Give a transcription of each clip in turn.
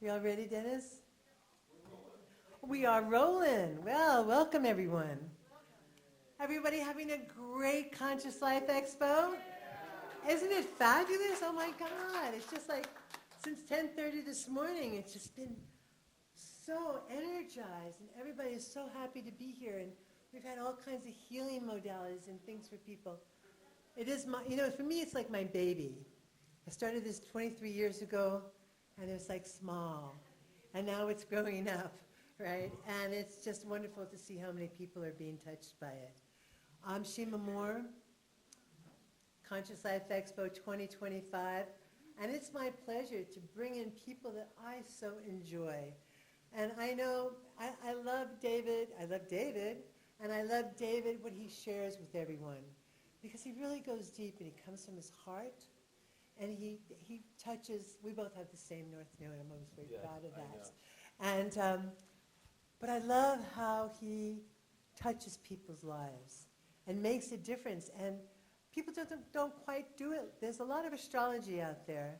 We all ready, Dennis? We are rolling. Well, welcome everyone. Everybody having a great Conscious Life Expo? Isn't it fabulous? Oh my God. It's just like since 10:30 this morning, it's just been so energized and everybody is so happy to be here. And we've had all kinds of healing modalities and things for people. It is my, for me, it's like my baby. I started this 23 years ago and it was like small. And now it's growing up, right? And it's just wonderful to see how many people are being touched by it. I'm Shima Moore, Conscious Life Expo 2025, and it's my pleasure to bring in people that I so enjoy. And I know, I love David, and I love David, what he shares with everyone, because he really goes deep and he comes from his heart, and he touches, we both have the same North Node, I'm always very proud of that. And, but I love how he touches people's lives and makes a difference. And people don't quite do it. There's a lot of astrology out there,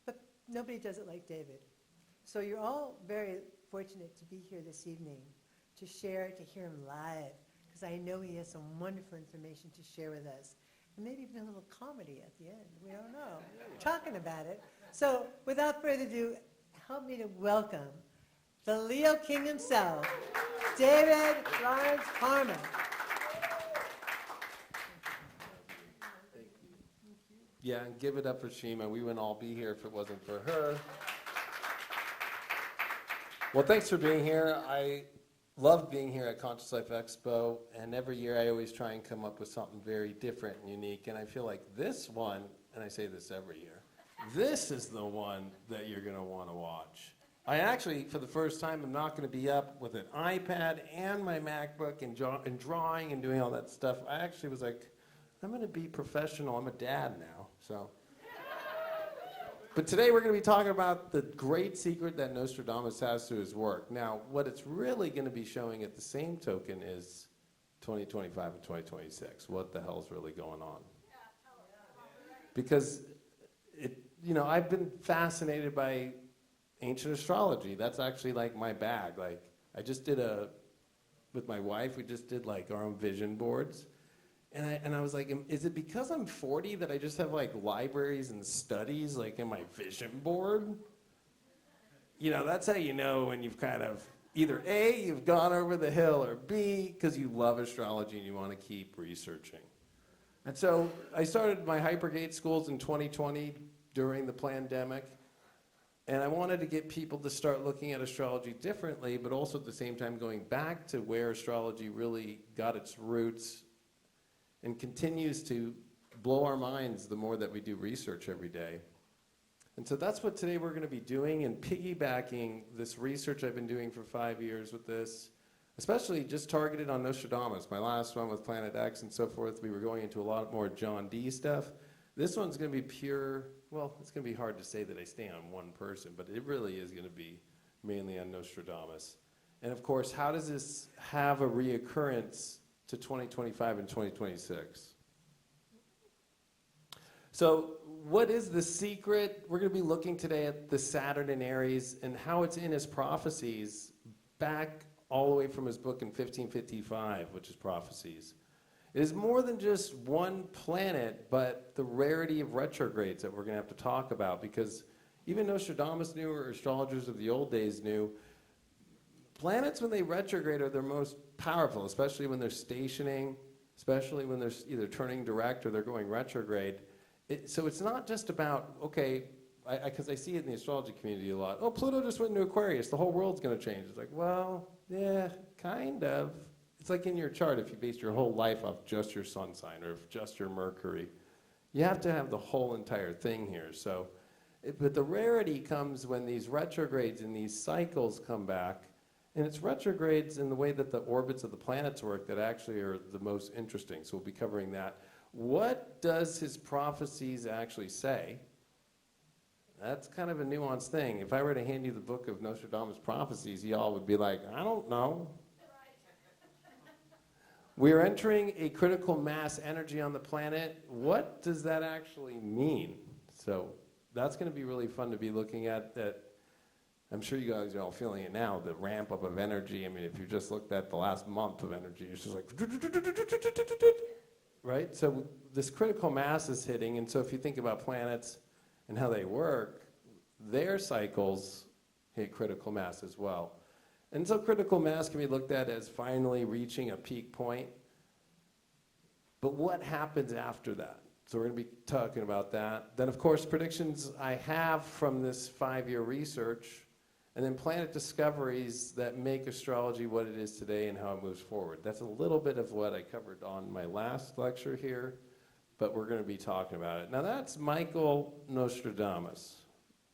but nobody does it like David. So you're all very fortunate to be here this evening to share, to hear him live, because I know he has some wonderful information to share with us. And maybe even a little comedy at the end. We don't know. Talking about it. So without further ado, help me to welcome the Leo King himself, David Lawrence Harmon. Yeah, and give it up for Shima. We wouldn't all be here if it wasn't for her. Well, thanks for being here. I love being here at Conscious Life Expo, and every year I always try and come up with something very different and unique, and I feel like this one, and I say this every year, this is the one that you're going to want to watch. I actually, for the first time, am not going to be up with an iPad and my MacBook and drawing and doing all that stuff. I actually was like, I'm going to be professional. I'm a dad now, so. But today we're going to be talking about the great secret that Nostradamus has to his work. Now, what it's really going to be showing at the same token is 2025 and 2026. What the hell's really going on? Because I've been fascinated by ancient astrology. That's actually like my bag. Like I just did with my wife, we just did like our own vision boards. And I was like, is it because I'm 40 that I just have like libraries and studies like in my vision board? That's how you know when you've kind of either A, you've gone over the hill, or B, because you love astrology and you want to keep researching. And so I started my Hypergate schools in 2020 during the pandemic. And I wanted to get people to start looking at astrology differently, but also at the same time going back to where astrology really got its roots and continues to blow our minds the more that we do research every day. And so that's what today we're going to be doing, and piggybacking this research I've been doing for 5 years with this, especially just targeted on Nostradamus. My last one with Planet X and so forth, we were going into a lot more John D stuff. This one's going to be pure, well, it's going to be hard to say that I stay on one person, but it really is going to be mainly on Nostradamus. And of course, how does this have a reoccurrence to 2025 and 2026. So what is the secret? We're going to be looking today at the Saturn in Aries and how it's in his prophecies back all the way from his book in 1555, which is Prophecies. It is more than just one planet, but the rarity of retrogrades that we're going to have to talk about, because even Nostradamus knew, or astrologers of the old days knew, planets, when they retrograde, are their most powerful, especially when they're stationing, especially when they're either turning direct or they're going retrograde. So it's not just about, okay, because I see it in the astrology community a lot. Oh, Pluto just went into Aquarius. The whole world's going to change. It's like, well, yeah, kind of. It's like in your chart, if you base your whole life off just your sun sign or just your Mercury. You have to have the whole entire thing here. So, but the rarity comes when these retrogrades and these cycles come back. And it's retrogrades in the way that the orbits of the planets work that actually are the most interesting. So we'll be covering that. What does his prophecies actually say? That's kind of a nuanced thing. If I were to hand you the book of Nostradamus' prophecies, y'all would be like, I don't know. We are entering a critical mass energy on the planet. What does that actually mean? So that's going to be really fun to be looking at. That I'm sure you guys are all feeling it now, the ramp up of energy. I mean, if you just looked at the last month of energy, it's just like, right? So this critical mass is hitting, and so if you think about planets and how they work, their cycles hit critical mass as well. And so critical mass can be looked at as finally reaching a peak point. But what happens after that? So we're going to be talking about that. Then, of course, predictions I have from this 5-year research, and then planet discoveries that make astrology what it is today and how it moves forward. That's a little bit of what I covered on my last lecture here, but we're going to be talking about it. Now, that's Michael Nostradamus,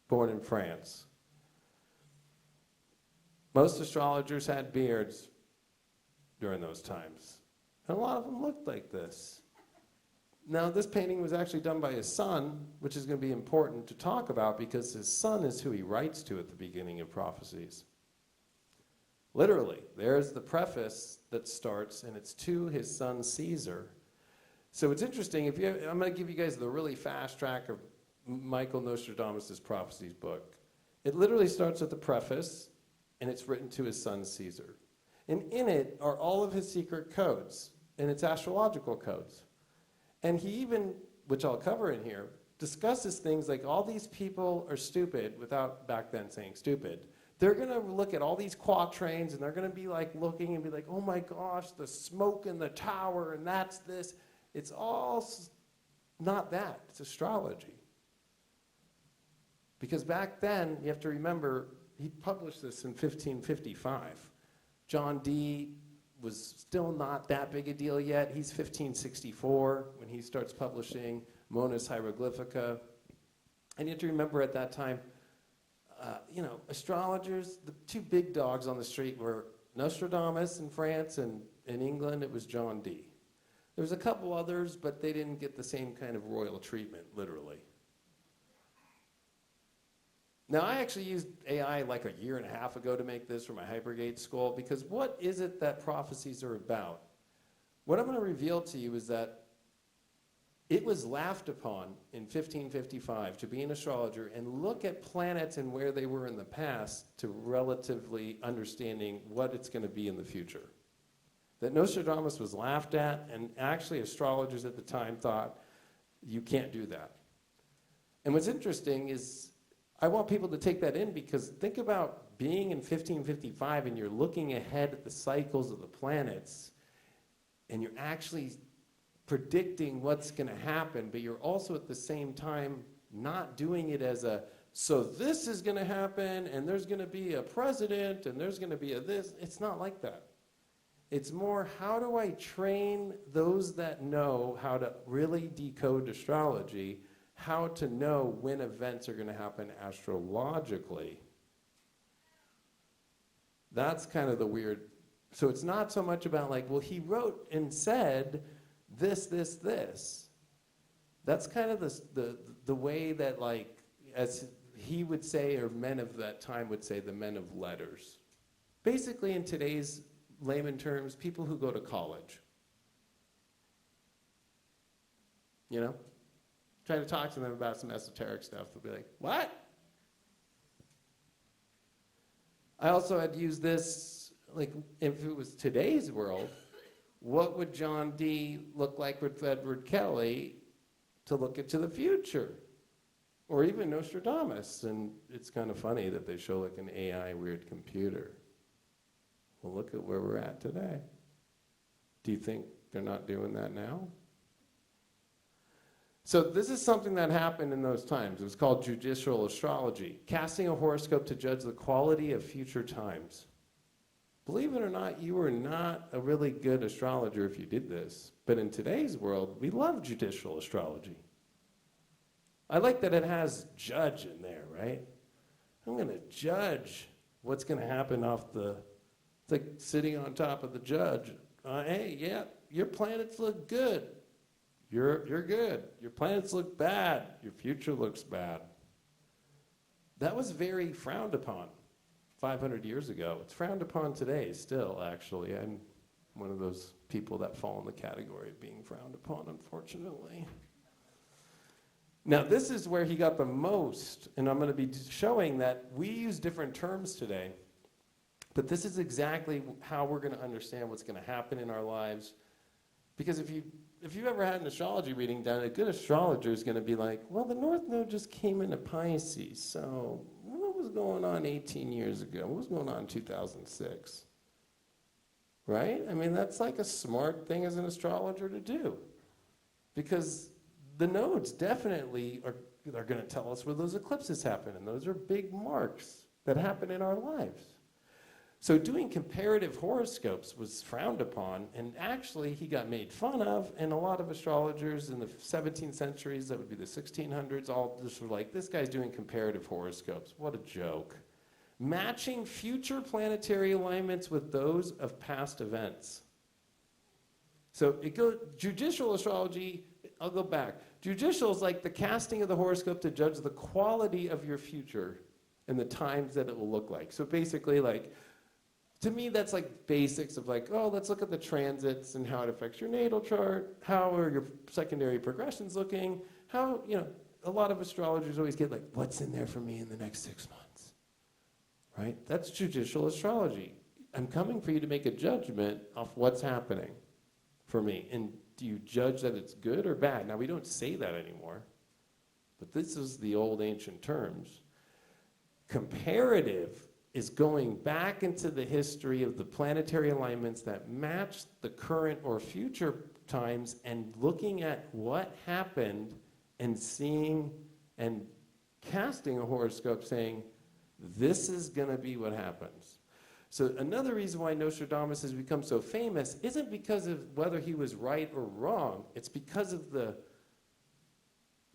born in France. Most astrologers had beards during those times. And a lot of them looked like this. Now, this painting was actually done by his son, which is going to be important to talk about because his son is who he writes to at the beginning of prophecies. Literally, there's the preface that starts, and it's to his son Caesar. So it's interesting. I'm going to give you guys the really fast track of Michael Nostradamus' prophecies book. It literally starts with the preface, and it's written to his son Caesar. And in it are all of his secret codes, and it's astrological codes. And he even, which I'll cover in here, discusses things like all these people are stupid, without back then saying stupid. They're going to look at all these quatrains, and they're going to be like looking and be like, oh my gosh, the smoke in the tower, and that's this. It's all not that. It's astrology. Because back then, you have to remember, he published this in 1555. John Dee was still not that big a deal yet. He's 1564 when he starts publishing Monas Hieroglyphica. And you have to remember at that time, astrologers, the two big dogs on the street were Nostradamus in France, and in England it was John Dee. There was a couple others, but they didn't get the same kind of royal treatment, literally. Now, I actually used AI like a year and a half ago to make this for my Hypergate school, because what is it that prophecies are about? What I'm going to reveal to you is that it was laughed upon in 1555 to be an astrologer and look at planets and where they were in the past to relatively understanding what it's going to be in the future. That Nostradamus was laughed at, and actually astrologers at the time thought, you can't do that. And what's interesting is, I want people to take that in, because think about being in 1555 and you're looking ahead at the cycles of the planets and you're actually predicting what's going to happen, but you're also at the same time not doing it as so this is going to happen and there's going to be a president and there's going to be a this. It's not like that. It's more, how do I train those that know how to really decode astrology, how to know when events are going to happen astrologically. That's kind of the weird. So it's not so much about like, well, he wrote and said this, this, this. That's kind of the way that, like, as he would say, or men of that time would say, the men of letters. Basically, in today's layman terms, people who go to college. You know? Try to talk to them about some esoteric stuff. They'll be like, what? I also had used this, like, if it was today's world, what would John Dee look like with Edward Kelly to look into the future? Or even Nostradamus. And it's kind of funny that they show like an AI weird computer. Well, look at where we're at today. Do you think they're not doing that now? So this is something that happened in those times. It was called judicial astrology, casting a horoscope to judge the quality of future times. Believe it or not, you were not a really good astrologer if you did this. But in today's world, we love judicial astrology. I like that it has judge in there, right? I'm going to judge what's going to happen off the, it's like sitting on top of the judge. Hey, yeah, your planets look good. You're good. Your planets look bad. Your future looks bad. That was very frowned upon 500 years ago. It's frowned upon today still, actually. I'm one of those people that fall in the category of being frowned upon, unfortunately. Now, this is where he got the most, and I'm going to be showing that we use different terms today, but this is exactly how we're going to understand what's going to happen in our lives. Because if you've ever had an astrology reading done, a good astrologer is going to be like, well, the North Node just came into Pisces, so what was going on 18 years ago? What was going on in 2006? Right? I mean, that's like a smart thing as an astrologer to do. Because the nodes definitely are going to tell us where those eclipses happen, and those are big marks that happen in our lives. So doing comparative horoscopes was frowned upon, and actually he got made fun of, and a lot of astrologers in the 17th centuries, that would be the 1600s, all just were like, this guy's doing comparative horoscopes. What a joke. Matching future planetary alignments with those of past events. So judicial astrology, I'll go back. Judicial is like the casting of the horoscope to judge the quality of your future and the times that it will look like. So basically, like, to me, that's like basics of like, oh, let's look at the transits and how it affects your natal chart. How are your secondary progressions looking? How, a lot of astrologers always get like, what's in there for me in the next 6 months? Right? That's judicial astrology. I'm coming for you to make a judgment of what's happening for me. And do you judge that it's good or bad? Now, we don't say that anymore, but this is the old ancient terms. Comparative is going back into the history of the planetary alignments that match the current or future times and looking at what happened and seeing and casting a horoscope saying, this is going to be what happens. So another reason why Nostradamus has become so famous isn't because of whether he was right or wrong. It's because of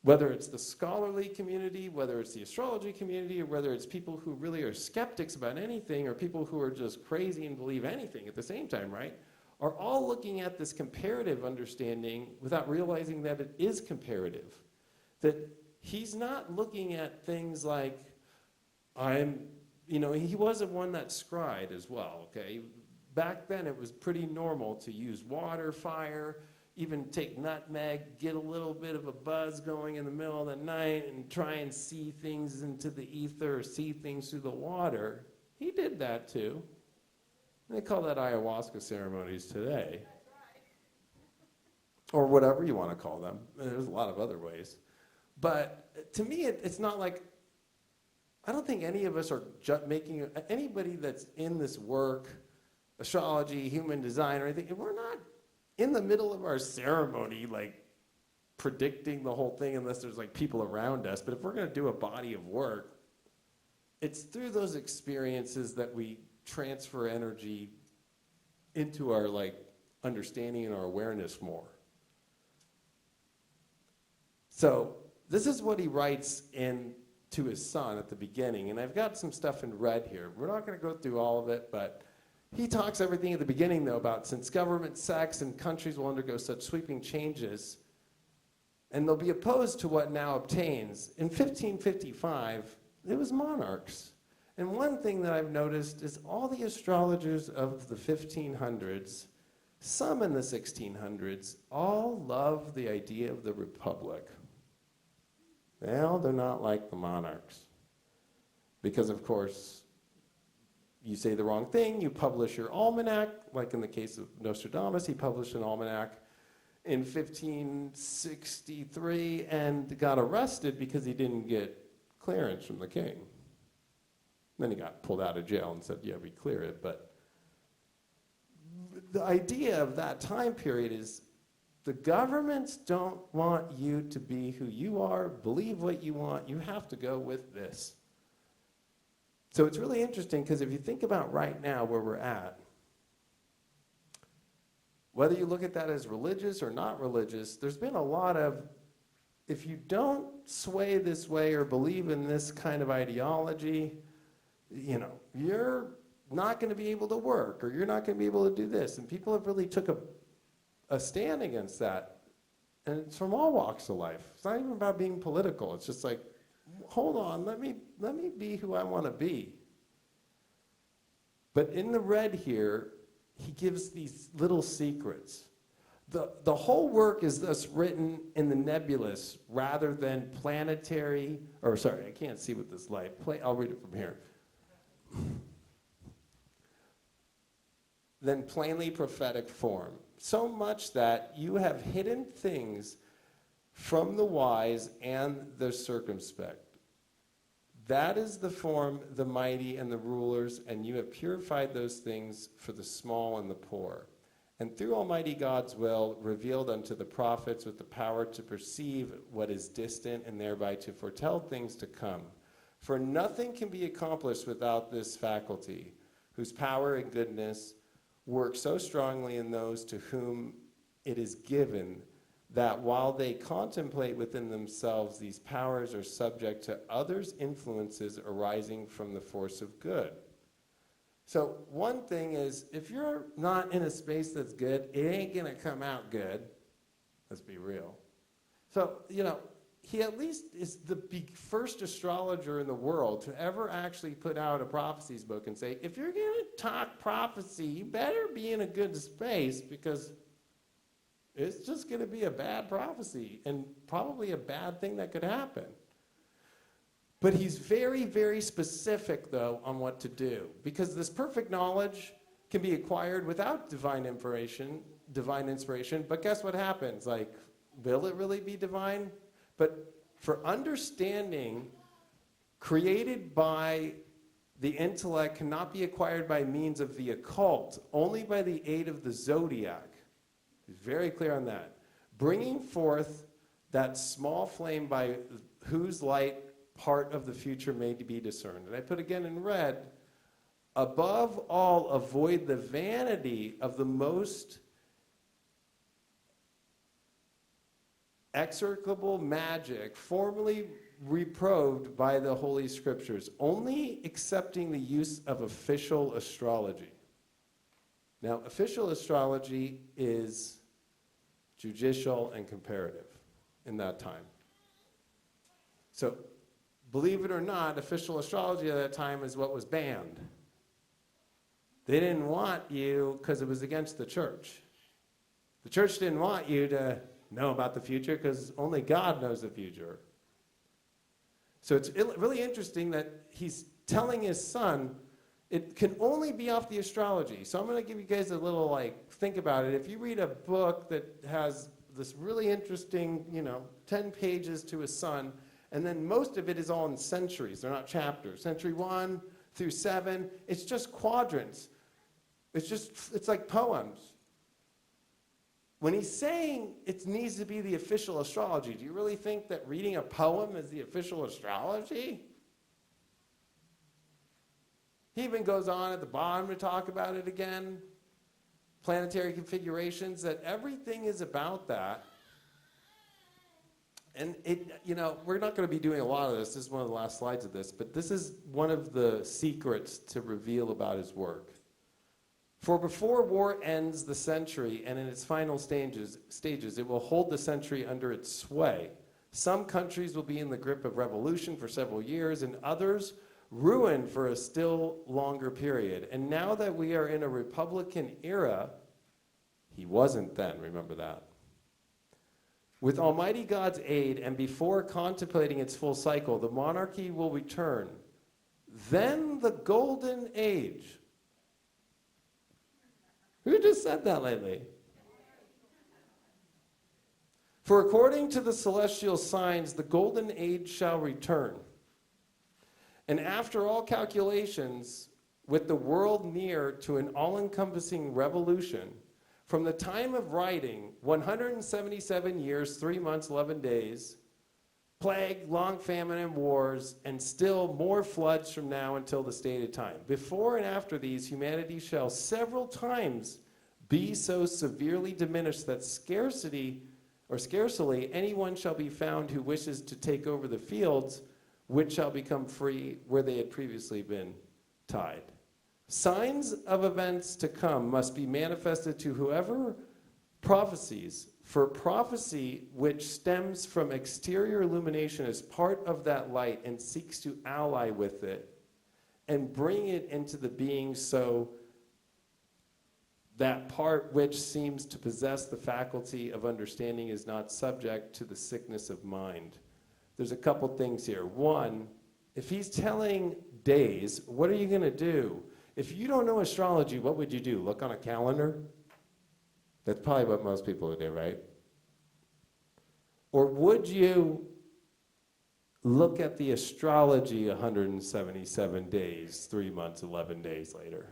whether it's the scholarly community, whether it's the astrology community, or whether it's people who really are skeptics about anything, or people who are just crazy and believe anything at the same time, right? Are all looking at this comparative understanding without realizing that it is comparative. That he's not looking at things like, he wasn't one that scried as well, okay? Back then it was pretty normal to use water, fire, even take nutmeg, get a little bit of a buzz going in the middle of the night and try and see things into the ether or see things through the water. He did that too. They call that ayahuasca ceremonies today. Or whatever you want to call them. There's a lot of other ways. But to me, it's not like, I don't think any of us are making, anybody that's in this work, astrology, human design, or anything, we're not in the middle of our ceremony, like predicting the whole thing unless there's like people around us. But if we're going to do a body of work, it's through those experiences that we transfer energy into our like understanding and our awareness more. So this is what he writes to his son at the beginning. And I've got some stuff in red here. We're not going to go through all of it, but he talks everything at the beginning, though, about since government, sex, and countries will undergo such sweeping changes, and they'll be opposed to what now obtains. In 1555, it was monarchs. And one thing that I've noticed is all the astrologers of the 1500s, some in the 1600s, all love the idea of the republic. Well, they're not like the monarchs. Because, of course, you say the wrong thing, you publish your almanac, like in the case of Nostradamus, he published an almanac in 1563 and got arrested because he didn't get clearance from the king. Then he got pulled out of jail and said, yeah, we clear it. But the idea of that time period is the governments don't want you to be who you are, believe what you want, you have to go with this. So it's really interesting because if you think about right now where we're at, whether you look at that as religious or not religious, there's been a lot of, if you don't sway this way or believe in this kind of ideology, you're not going to be able to work or you're not going to be able to do this. And people have really took a stand against that. And it's from all walks of life. It's not even about being political. It's just like, hold on, let me be who I want to be. But in the red here, he gives these little secrets. The whole work is thus written in the nebulous rather than planetary, or sorry, I can't see with this light. I'll read it from here. Than plainly prophetic form, so much that you have hidden things from the wise and the circumspect. That is the form, the mighty and the rulers, and you have purified those things for the small and the poor. And through Almighty God's will, revealed unto the prophets with the power to perceive what is distant and thereby to foretell things to come. For nothing can be accomplished without this faculty, whose power and goodness work so strongly in those to whom it is given, that while they contemplate within themselves, these powers are subject to others' influences arising from the force of good. So one thing is, if you're not in a space that's good, it ain't going to come out good. Let's be real. So, he at least is the first astrologer in the world to ever actually put out a prophecies book and say, if you're going to talk prophecy, you better be in a good space, because it's just going to be a bad prophecy and probably a bad thing that could happen. But he's very, very specific, though, on what to do, because this perfect knowledge can be acquired without divine inspiration. But guess what happens? Like, will it really be divine? But for understanding created by the intellect cannot be acquired by means of the occult, only by the aid of the zodiac. He's very clear on that. Bringing forth that small flame by whose light part of the future may be discerned. And I put again in red, above all, avoid the vanity of the most execrable magic formerly reproved by the Holy Scriptures, only accepting the use of official astrology. Now, official astrology is judicial and comparative in that time. So, believe it or not, official astrology at that time is what was banned. They didn't want you, because it was against the church. The church didn't want you to know about the future, because only God knows the future. So it's really interesting that he's telling his son, it can only be off the astrology. So I'm going to give you guys a little, think about it. If you read a book that has this really interesting, 10 pages to his son, and then most of it is all in centuries. They're not chapters. Century 1 through 7, it's just quadrants. It's like poems. When he's saying it needs to be the official astrology, do you really think that reading a poem is the official astrology? He even goes on at the bottom to talk about it again. Planetary configurations, that everything is about that. And we're not going to be doing a lot of this. This is one of the last slides of this, but this is one of the secrets to reveal about his work. For before war ends the century, and in its final stages, it will hold the century under its sway. Some countries will be in the grip of revolution for several years, and others ruin for a still longer period. And now that we are in a Republican era, he wasn't then, remember that. With Almighty God's aid, and before contemplating its full cycle, the monarchy will return. Then the golden age. Who just said that lately? For according to the celestial signs, the golden age shall return. And after all calculations, with the world near to an all-encompassing revolution, from the time of writing, 177 years, 3 months, 11 days, plague, long famine, and wars, and still more floods from now until the stated time. Before and after these, humanity shall several times be so severely diminished that scarcely anyone shall be found who wishes to take over the fields, which shall become free where they had previously been tied. Signs of events to come must be manifested to whoever prophesies, for prophecy which stems from exterior illumination is part of that light and seeks to ally with it and bring it into the being so that part which seems to possess the faculty of understanding is not subject to the sickness of mind. There's a couple things here. One, if he's telling days, what are you going to do? If you don't know astrology, what would you do? Look on a calendar? That's probably what most people would do, right? Or would you look at the astrology 177 days, 3 months, 11 days later,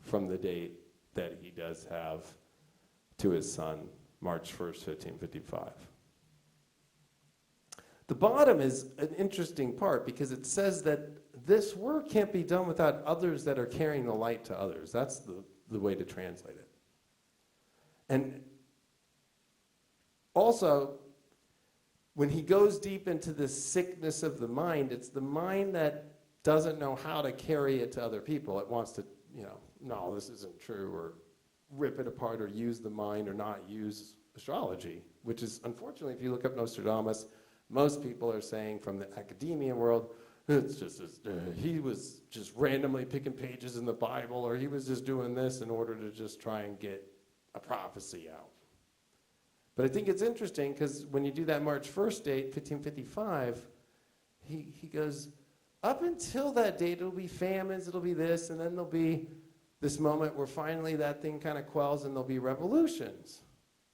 from the date that he does have to his son, March 1st, 1555? The bottom is an interesting part because it says that this work can't be done without others that are carrying the light to others. That's the way to translate it. And also, when he goes deep into the sickness of the mind, it's the mind that doesn't know how to carry it to other people. It wants to, no, this isn't true, or rip it apart, or use the mind, or not use astrology, which is, unfortunately, if you look up Nostradamus, most people are saying from the academia world, it's just, he was just randomly picking pages in the Bible, or he was just doing this in order to just try and get a prophecy out. But I think it's interesting because when you do that March 1st date, 1555, he goes, up until that date, it'll be famines, it'll be this, and then there'll be this moment where finally that thing kind of quells and there'll be revolutions.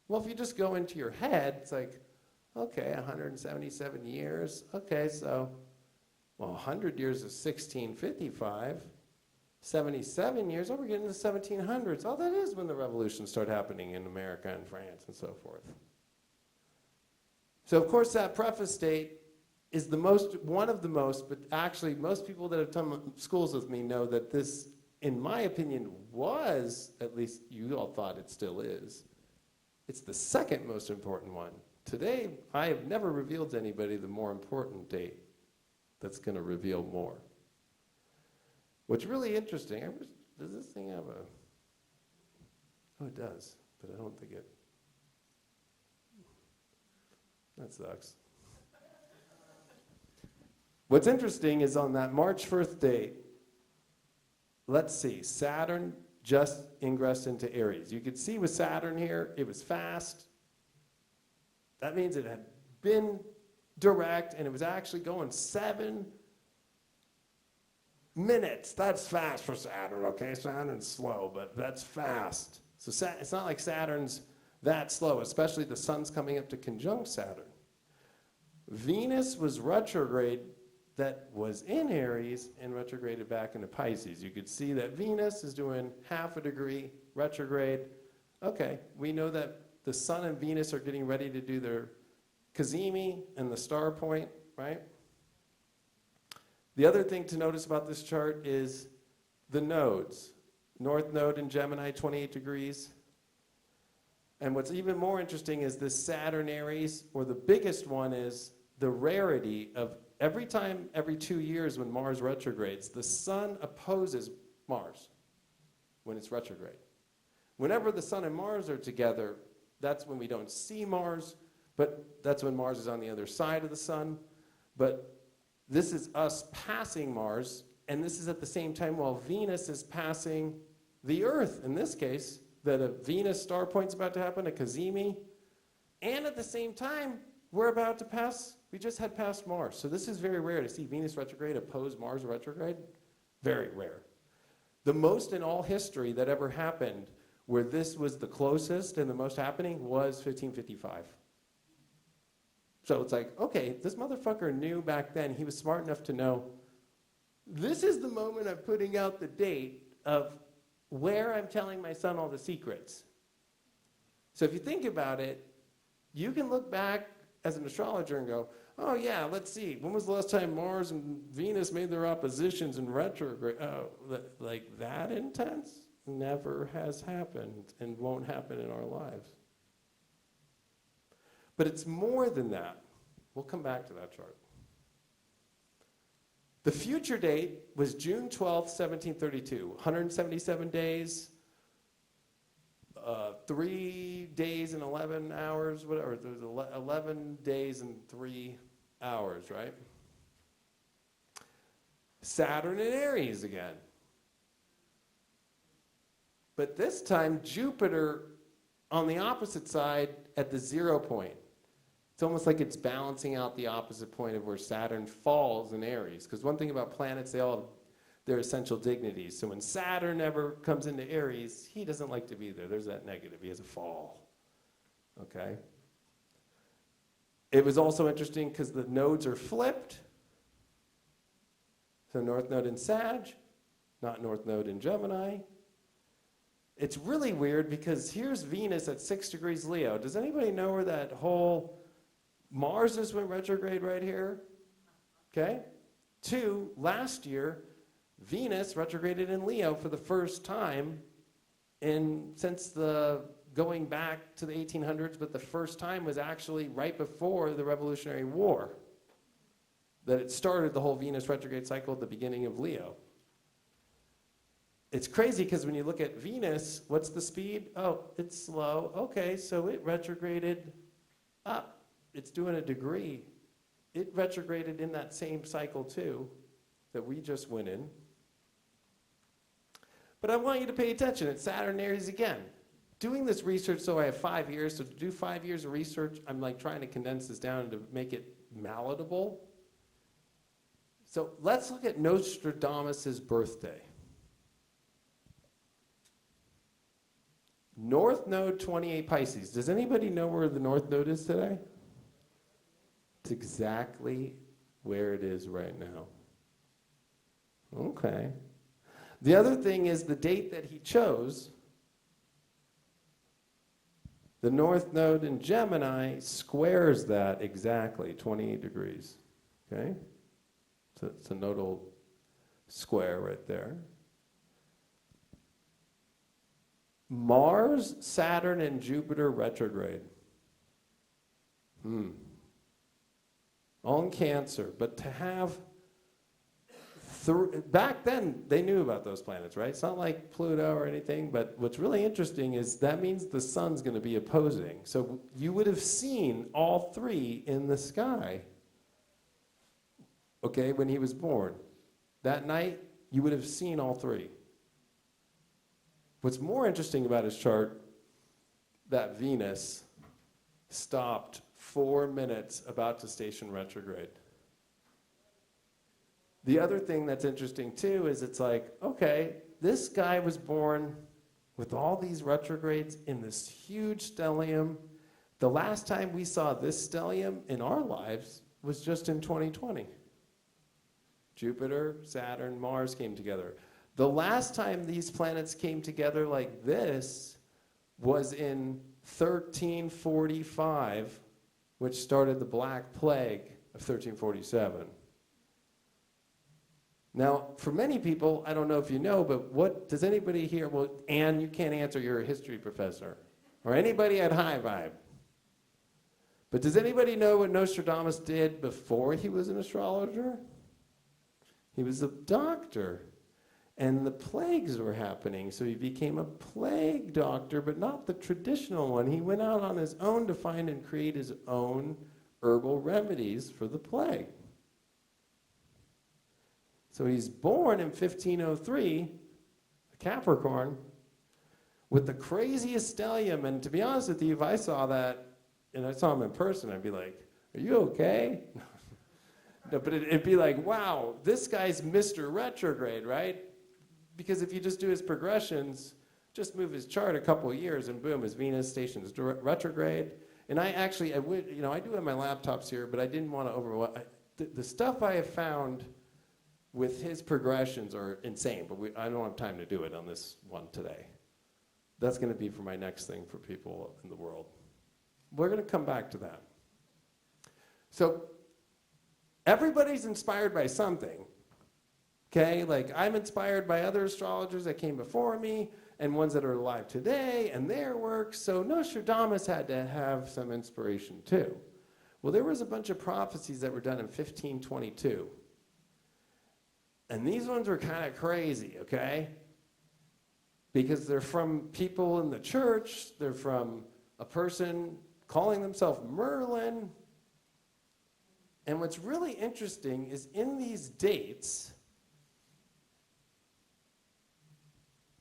Well, if you just go into your head, it's like, okay, 177 years. Okay, so, 100 years is 1655. 77 years, we're getting to the 1700s. Oh, that is when the revolutions start happening in America and France and so forth. So, of course, that preface date is one of the most, but actually most people that have done schools with me know that this, in my opinion, was, at least you all thought it still is, it's the second most important one. Today, I have never revealed to anybody the more important date that's going to reveal more. What's really interesting, does this thing have a, oh, it does, but I don't think it, that sucks. What's interesting is on that March 1st date, let's see, Saturn just ingressed into Aries. You could see with Saturn here, it was fast. That means it had been direct, and it was actually going 7 minutes. That's fast for Saturn, okay? Saturn's slow, but that's fast. So it's not like Saturn's that slow, especially the sun's coming up to conjunct Saturn. Venus was retrograde, that was in Aries and retrograded back into Pisces. You could see that Venus is doing half a degree retrograde. Okay, we know that the sun and Venus are getting ready to do their Cazimi and the star point, right? The other thing to notice about this chart is the nodes. North node in Gemini, 28 degrees. And what's even more interesting is this Saturn Aries, or the biggest one is the rarity of every 2 years when Mars retrogrades, the sun opposes Mars when it's retrograde. Whenever the sun and Mars are together, that's when we don't see Mars, but that's when Mars is on the other side of the sun. But this is us passing Mars, and this is at the same time while Venus is passing the Earth. In this case, that a Venus star point's about to happen, a Cazimi, and at the same time, we're about to pass, we just had passed Mars. So this is very rare to see Venus retrograde oppose Mars retrograde. Very rare. The most in all history that ever happened where this was the closest and the most happening was 1555. So it's like, okay, this motherfucker knew back then, he was smart enough to know, this is the moment I'm putting out the date of where I'm telling my son all the secrets. So if you think about it, you can look back as an astrologer and go, oh yeah, let's see, when was the last time Mars and Venus made their oppositions in retrograde? Oh, like that intense? Never has happened and won't happen in our lives. But it's more than that. We'll come back to that chart. The future date was June 12th, 1732. 177 days, 3 days and 11 hours, whatever. There's 11 days and 3 hours, right? Saturn in Aries again. But this time, Jupiter on the opposite side at the 0 point. It's almost like it's balancing out the opposite point of where Saturn falls in Aries. Because one thing about planets, they all have their essential dignities. So when Saturn ever comes into Aries, he doesn't like to be there. There's that negative. He has a fall. Okay? It was also interesting because the nodes are flipped. So North Node in Sag, not North Node in Gemini. It's really weird because here's Venus at 6 degrees Leo. Does anybody know where that whole Mars just went retrograde right here? Okay. 2, last year, Venus retrograded in Leo for the first time since the going back to the 1800s, but the first time was actually right before the Revolutionary War that it started the whole Venus retrograde cycle at the beginning of Leo. It's crazy because when you look at Venus, what's the speed? Oh, it's slow. Okay, so it retrograded up. It's doing a degree. It retrograded in that same cycle too that we just went in. But I want you to pay attention. It's Saturn Aries again. Doing this research, so I have 5 years. So to do 5 years of research, I'm like trying to condense this down to make it palatable. So let's look at Nostradamus' birthday. North Node 28 Pisces. Does anybody know where the North Node is today? It's exactly where it is right now. Okay. The other thing is the date that he chose. The North Node in Gemini squares that exactly, 28 degrees. Okay? So it's a nodal square right there. Mars, Saturn, and Jupiter retrograde. All in Cancer. But to have... back then, they knew about those planets, right? It's not like Pluto or anything, but what's really interesting is that means the sun's going to be opposing. So you would have seen all 3 in the sky, okay, when he was born. That night, you would have seen all 3. What's more interesting about his chart, that Venus stopped 4 minutes about to station retrograde. The other thing that's interesting too is it's like, okay, this guy was born with all these retrogrades in this huge stellium. The last time we saw this stellium in our lives was just in 2020. Jupiter, Saturn, Mars came together. The last time these planets came together like this was in 1345, which started the Black Plague of 1347. Now, for many people, I don't know if you know, but what does anybody here, well, Anne, you can't answer, you're a history professor, or anybody at High Vibe. But does anybody know what Nostradamus did before he was an astrologer? He was a doctor. And the plagues were happening, so he became a plague doctor, but not the traditional one. He went out on his own to find and create his own herbal remedies for the plague. So he's born in 1503, a Capricorn, with the craziest stellium. And to be honest with you, if I saw that, and I saw him in person, I'd be like, are you okay? No, but it'd be like, wow, this guy's Mr. Retrograde, right? Because if you just do his progressions, just move his chart a couple of years and boom, his Venus stations retrograde. And I would, I do have my laptops here, but I didn't want to overwhelm. The stuff I have found with his progressions are insane, but I don't have time to do it on this one today. That's going to be for my next thing for people in the world. We're going to come back to that. So everybody's inspired by something. Okay, like I'm inspired by other astrologers that came before me and ones that are alive today and their work. So Nostradamus had to have some inspiration too. Well, there was a bunch of prophecies that were done in 1522. And these ones were kind of crazy, okay? Because they're from people in the church. They're from a person calling themselves Merlin. And what's really interesting is in these dates,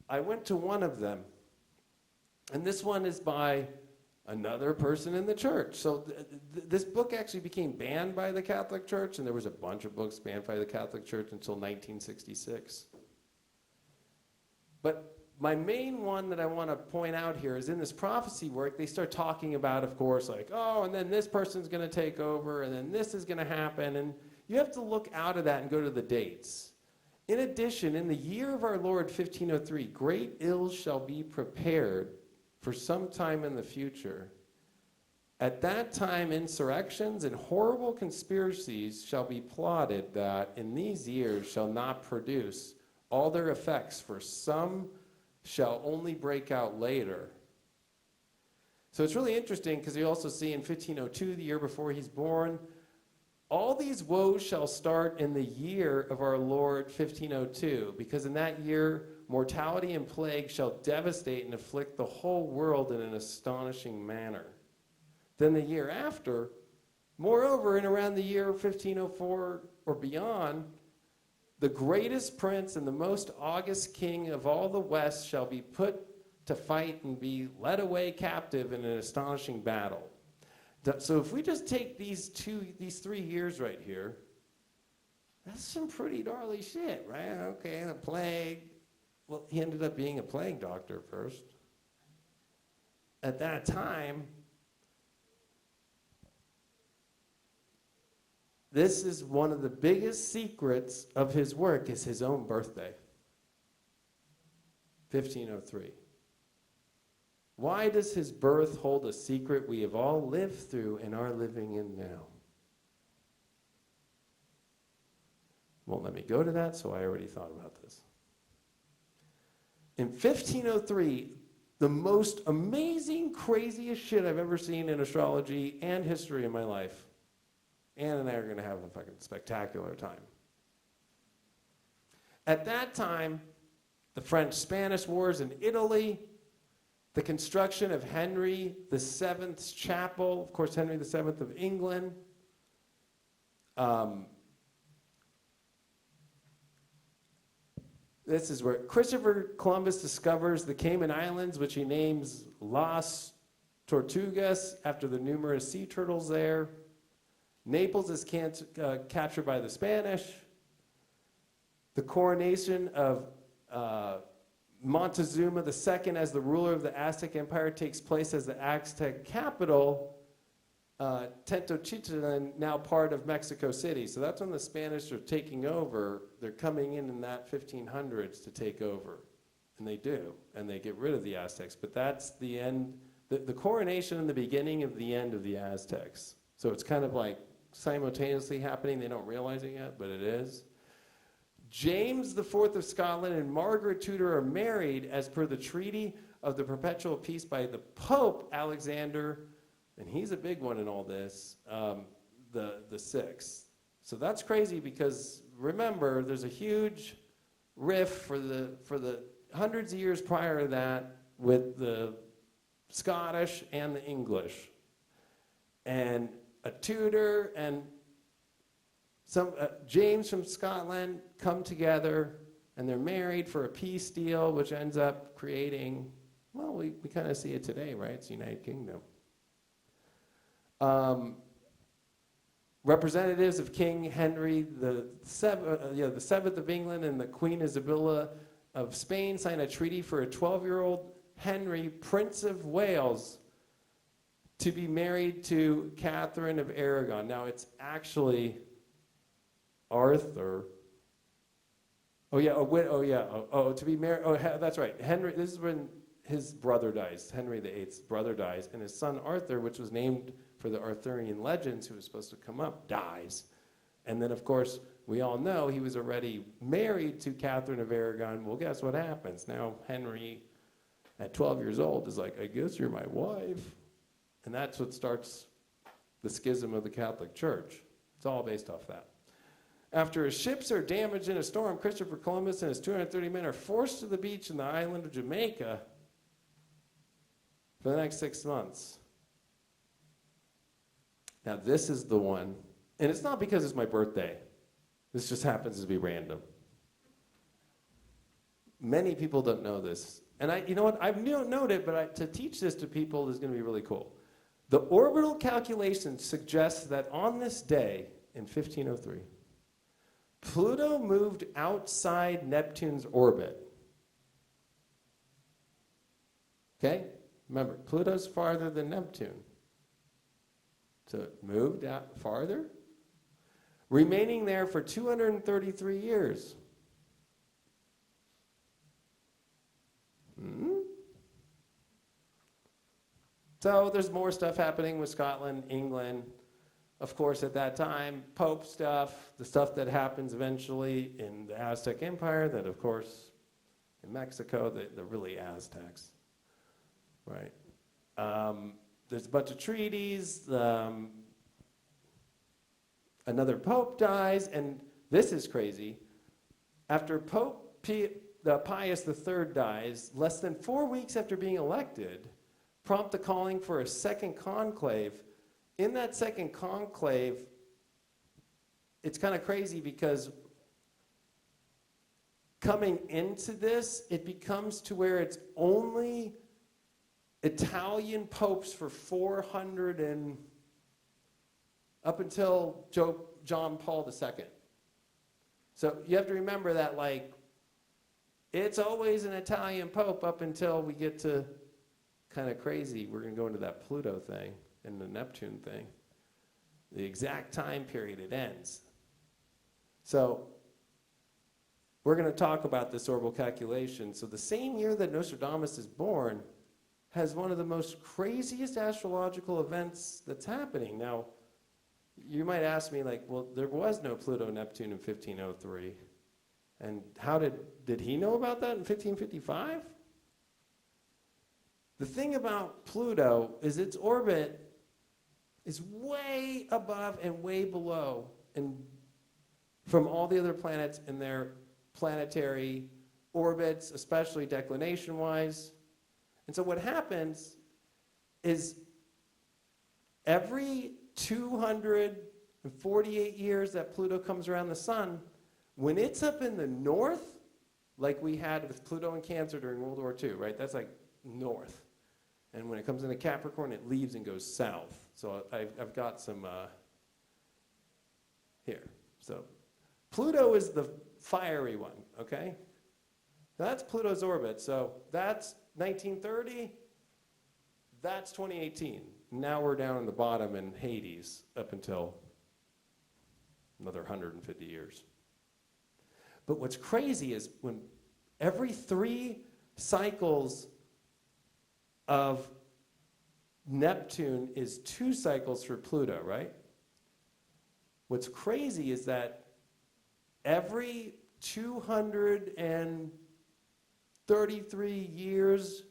I went to one of them. And this one is by another person in the church. So this book actually became banned by the Catholic Church, and there was a bunch of books banned by the Catholic Church until 1966. But my main one that I want to point out here is in this prophecy work, they start talking about, of course, like, oh, and then this person's going to take over, and then this is going to happen. And you have to look out of that and go to the dates. In addition, in the year of our Lord, 1503, great ills shall be prepared for some time in the future. At that time, insurrections and horrible conspiracies shall be plotted that in these years shall not produce all their effects, for some shall only break out later. So it's really interesting because you also see in 1502, the year before he's born, all these woes shall start in the year of our Lord 1502, because in that year mortality and plague shall devastate and afflict the whole world in an astonishing manner. Then the year after, moreover, in around the year 1504 or beyond, the greatest prince and the most august king of all the West shall be put to fight and be led away captive in an astonishing battle. So if we just take these 3 years right here, that's some pretty gnarly shit, right? Okay, the plague. Well, he ended up being a plague doctor first. At that time, this is one of the biggest secrets of his work is his own birthday, 1503. Why does his birth hold a secret we have all lived through and are living in now? Won't let me go to that, so I already thought about this. In 1503, the most amazing, craziest shit I've ever seen in astrology and history in my life. Ann and I are going to have a fucking spectacular time. At that time, the French-Spanish Wars in Italy, the construction of Henry VII's chapel, of course, Henry VII of England. This is where Christopher Columbus discovers the Cayman Islands, which he names Las Tortugas after the numerous sea turtles there. Naples is captured by the Spanish. The coronation of Montezuma II as the ruler of the Aztec Empire takes place as the Aztec capital, Tenochtitlan, now part of Mexico City. So that's when the Spanish are taking over. They're coming in that 1500s to take over. And they do. And they get rid of the Aztecs. But that's the end, the coronation and the beginning of the end of the Aztecs. So it's kind of like simultaneously happening. They don't realize it yet, but it is. James IV of Scotland and Margaret Tudor are married as per the Treaty of the Perpetual Peace by the Pope Alexander, and he's a big one in all this, the sixth. So that's crazy because remember, there's a huge rift for the hundreds of years prior to that with the Scottish and the English, and a Tudor and some James from Scotland come together, and they're married for a peace deal, which ends up creating, well, we kind of see it today, right? It's the United Kingdom. Representatives of King Henry the Seventh of England and the Queen Isabella of Spain sign a treaty for a 12-year-old Henry, Prince of Wales, to be married to Catherine of Aragon. Now, it's actually Arthur. To be married. Oh, that's right. Henry. This is when his brother dies. Henry VIII's brother dies, and his son Arthur, which was named for the Arthurian legends, who was supposed to come up, dies. And then, of course, we all know he was already married to Catherine of Aragon. Well, guess what happens? Now Henry, at 12 years old, is like, I guess you're my wife. And that's what starts the schism of the Catholic Church. It's all based off that. After his ships are damaged in a storm, Christopher Columbus and his 230 men are forced to the beach in the island of Jamaica for the next 6 months. Now, this is the one, and it's not because it's my birthday. This just happens to be random. Many people don't know this. And you know what, I've known it, but to teach this to people is going to be really cool. The orbital calculation suggests that on this day, in 1503, Pluto moved outside Neptune's orbit. Okay? Remember, Pluto's farther than Neptune. So it moved out farther, remaining there for 233 years. So there's more stuff happening with Scotland, England. Of course, at that time, Pope stuff, the stuff that happens eventually in the Aztec Empire, that of course, in Mexico, the really Aztecs, right? There's a bunch of treaties. Another Pope dies, and this is crazy. After Pope Pius III dies, less than 4 weeks after being elected, prompt the calling for a second conclave. In that second conclave, it's kind of crazy because coming into this, it becomes to where it's only Italian popes for 400 and up until John Paul II. So you have to remember that, like, it's always an Italian pope up until we get to kind of crazy. We're going to go into that Pluto thing and the Neptune thing. The exact time period it ends. So we're going to talk about this orbital calculation. So the same year that Nostradamus is born has one of the most craziest astrological events that's happening. Now, you might ask me, like, well, there was no Pluto-Neptune in 1503. And how did he know about that in 1555? The thing about Pluto is its orbit is way above and way below and from all the other planets in their planetary orbits, especially declination-wise. And so what happens is every 248 years that Pluto comes around the sun, when it's up in the north, like we had with Pluto in Cancer during World War II, right? That's like north. And when it comes into Capricorn, it leaves and goes south. So I've got some here. So Pluto is the fiery one, okay? That's Pluto's orbit. So that's 1930. That's 2018. Now we're down in the bottom in Hades up until another 150 years. But what's crazy is when every 3 cycles of Neptune is 2 cycles for Pluto, right? What's crazy is that every 233 years,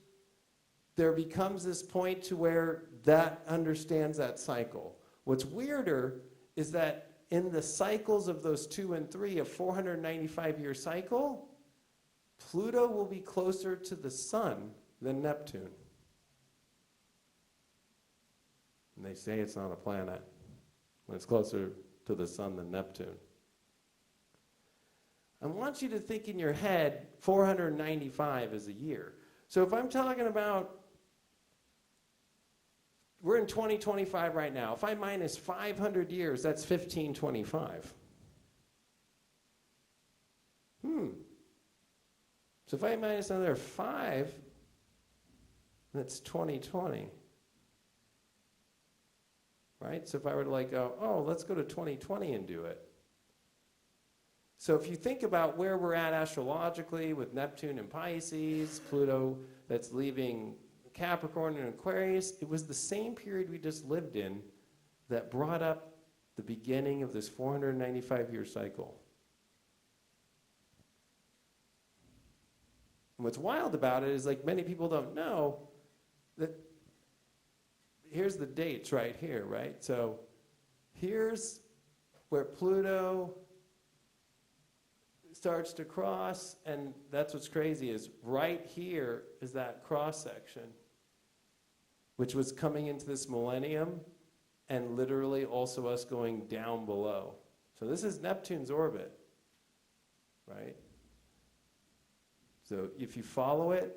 there becomes this point to where that understands that cycle. What's weirder is that in the cycles of those 2 and 3, a 495-year cycle, Pluto will be closer to the sun than Neptune. And they say it's not a planet when it's closer to the sun than Neptune. I want you to think in your head 495 is a year. So if I'm talking about, we're in 2025 right now. If I minus 500 years, that's 1525. So if I minus another 5, that's 2020. Right? So if I were to like go, oh, let's go to 2020 and do it. So if you think about where we're at astrologically with Neptune and Pisces, Pluto that's leaving Capricorn and Aquarius, it was the same period we just lived in that brought up the beginning of this 495-year cycle. And what's wild about it is, like, many people don't know that here's the dates right here, right? So here's where Pluto starts to cross, and that's what's crazy is right here is that cross section, which was coming into this millennium, and literally also us going down below. So this is Neptune's orbit, right? So if you follow it,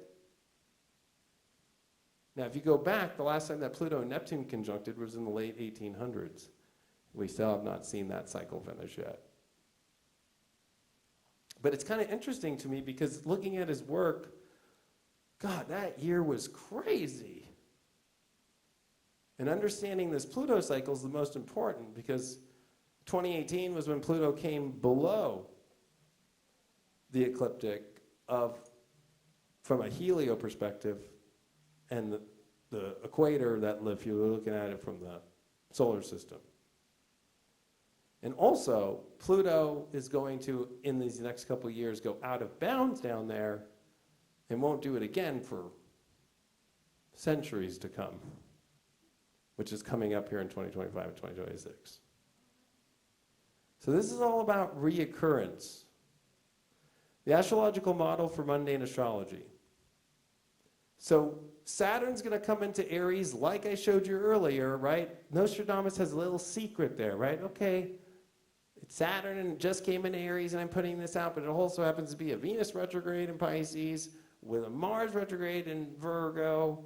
now if you go back, the last time that Pluto and Neptune conjuncted was in the late 1800s. We still have not seen that cycle finish yet. But it's kind of interesting to me because looking at his work, God, that year was crazy. And understanding this Pluto cycle is the most important because 2018 was when Pluto came below the ecliptic from a helio perspective and the equator that if you were looking at it from the solar system. And also, Pluto is going to, in these next couple of years, go out of bounds down there and won't do it again for centuries to come, which is coming up here in 2025 and 2026. So this is all about reoccurrence. The astrological model for mundane astrology. So Saturn's going to come into Aries like I showed you earlier, right? Nostradamus has a little secret there, right? Okay, it's Saturn and it just came into Aries and I'm putting this out, but it also happens to be a Venus retrograde in Pisces with a Mars retrograde in Virgo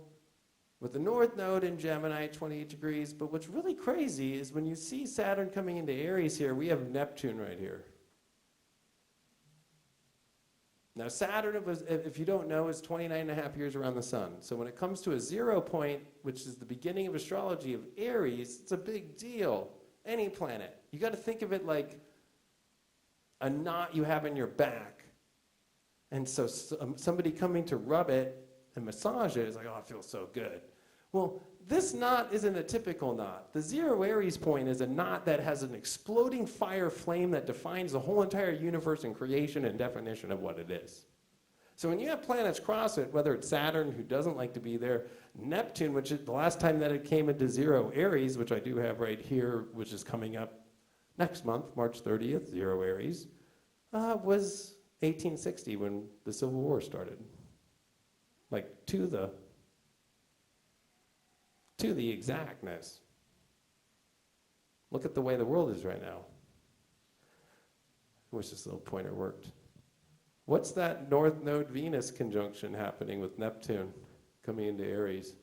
with the North Node in Gemini, 28 degrees. But what's really crazy is when you see Saturn coming into Aries here, we have Neptune right here. Now Saturn, if you don't know, is 29 and a half years around the sun. So when it comes to a 0 point, which is the beginning of astrology of Aries, it's a big deal. Any planet. You got to think of it like a knot you have in your back. And so somebody coming to rub it and massage it is like, oh, it feels so good. Well, this knot isn't a typical knot. The 0 Aries point is a knot that has an exploding fire flame that defines the whole entire universe and creation and definition of what it is. So when you have planets cross it, whether it's Saturn, who doesn't like to be there, Neptune, which is the last time that it came into 0 Aries, which I do have right here, which is coming up next month, March 30th, 0 Aries, was 1860 when the Civil War started. Like to the exactness. Look at the way the world is right now. I wish this little pointer worked. What's that North Node Venus conjunction happening with Neptune coming into Aries?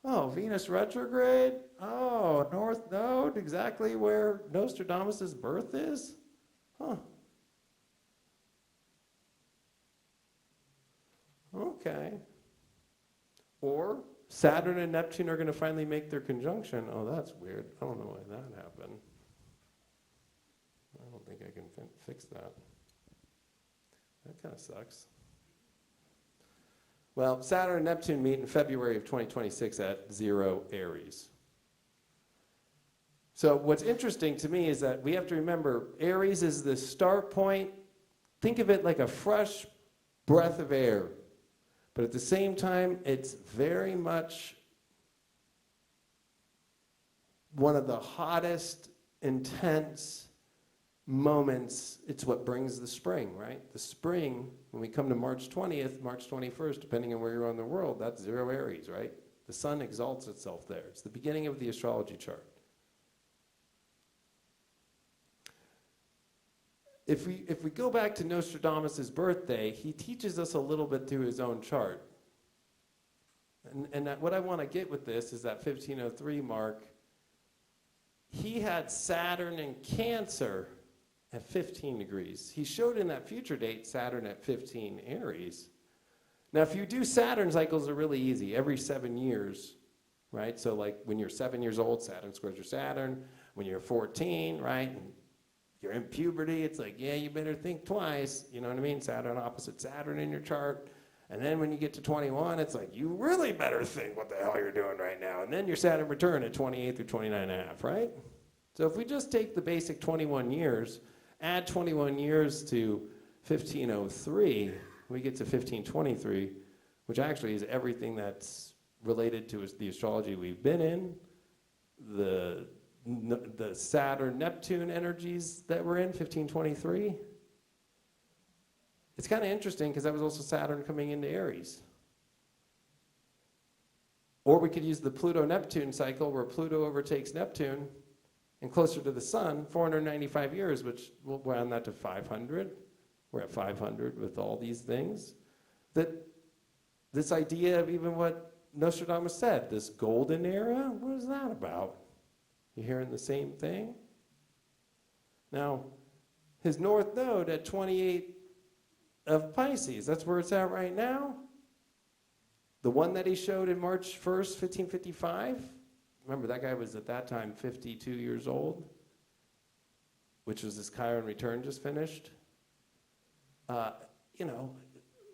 Oh, Venus retrograde? Oh, North Node, exactly where Nostradamus' birth is? Huh. Okay. Or Saturn and Neptune are going to finally make their conjunction. Oh, that's weird. I don't know why that happened. I don't think I can fix that. That kind of sucks. Well, Saturn and Neptune meet in February of 2026 at 0 Aries. So what's interesting to me is that we have to remember Aries is the start point. Think of it like a fresh breath of air. But at the same time, it's very much one of the hottest, intense moments. It's what brings the spring, right? The spring, when we come to March 20th, March 21st, depending on where you're on the world, that's 0 Aries, right? The sun exalts itself there. It's the beginning of the astrology chart. If we go back to Nostradamus' birthday, he teaches us a little bit through his own chart. And what I want to get with this is that 1503 mark. He had Saturn in Cancer at 15 degrees. He showed in that future date Saturn at 15 Aries. Now, if you do Saturn cycles, are really easy. Every 7 years, right? So like when you're 7 years old, Saturn squares your Saturn. When you're 14, right? And you're in puberty, it's like, yeah, you better think twice. You know what I mean? Saturn opposite Saturn in your chart. And then when you get to 21, it's like, you really better think what the hell you're doing right now. And then your Saturn return at 28 through 29 and a half, right? So if we just take the basic 21 years, add 21 years to 1503, we get to 1523, which actually is everything that's related to the astrology we've been in, the Saturn-Neptune energies that we're in, 1523. It's kind of interesting because that was also Saturn coming into Aries. Or we could use the Pluto-Neptune cycle where Pluto overtakes Neptune and closer to the sun, 495 years, which we'll round that to 500. We're at 500 with all these things. that this idea of even what Nostradamus said, this golden era, what is that about? You hearing the same thing? Now, his north node at 28 of Pisces, that's where it's at right now. The one that he showed in March 1st, 1555, remember that guy was at that time 52 years old, which was his Chiron return just finished. You know,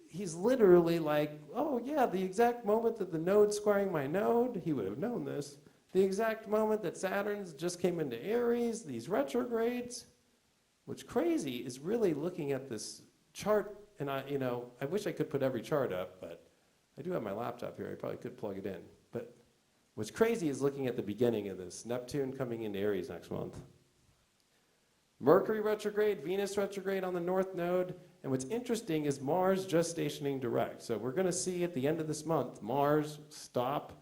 he's literally like, oh yeah, the exact moment that the node's squaring my node, he would have known this, the exact moment that Saturn's just came into Aries, these retrogrades. What's crazy is really looking at this chart, and I wish I could put every chart up, but I do have my laptop here, I probably could plug it in. But what's crazy is looking at the beginning of this. Neptune coming into Aries next month. Mercury retrograde, Venus retrograde on the north node, and what's interesting is Mars just stationing direct. So we're going to see at the end of this month, Mars stop,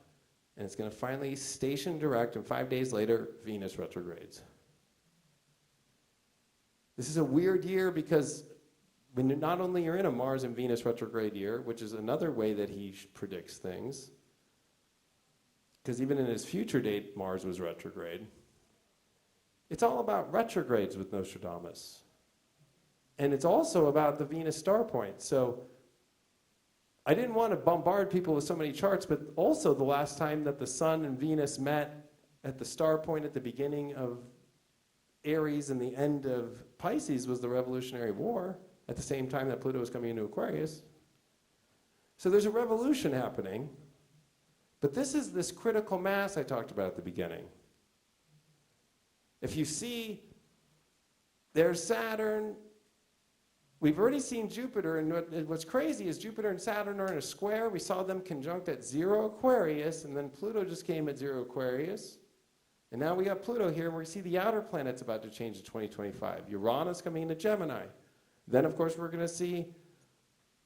and it's going to finally station direct, and 5 days later, Venus retrogrades. This is a weird year because when not only you're in a Mars and Venus retrograde year, which is another way that he predicts things, because even in his future date, Mars was retrograde. It's all about retrogrades with Nostradamus. And it's also about the Venus star point. So I didn't want to bombard people with so many charts, but also the last time that the Sun and Venus met at the star point at the beginning of Aries and the end of Pisces was the Revolutionary War, at the same time that Pluto was coming into Aquarius. So there's a revolution happening, but this is this critical mass I talked about at the beginning. If you see, there's Saturn. We've already seen Jupiter, and what's crazy is Jupiter and Saturn are in a square. We saw them conjunct at 0 Aquarius, and then Pluto just came at 0 Aquarius. And now we got Pluto here, and we see the outer planets about to change to 2025. Uranus coming into Gemini. Then, of course, we're going to see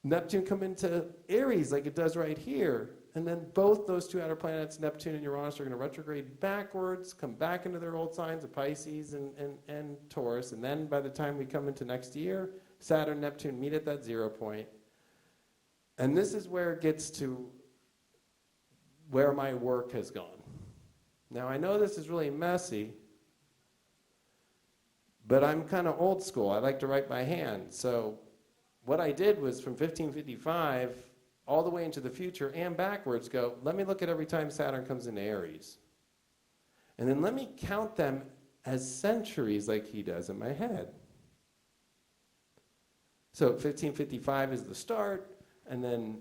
Neptune come into Aries like it does right here. And then both those two outer planets, Neptune and Uranus, are going to retrograde backwards, come back into their old signs of Pisces and Taurus. And then by the time we come into next year, Saturn and Neptune meet at that 0 point. And this is where it gets to where my work has gone. Now, I know this is really messy, but I'm kind of old school. I like to write by hand. So what I did was from 1555 all the way into the future and backwards go, let me look at every time Saturn comes into Aries. And then let me count them as centuries like he does in my head. So 1555 is the start, and then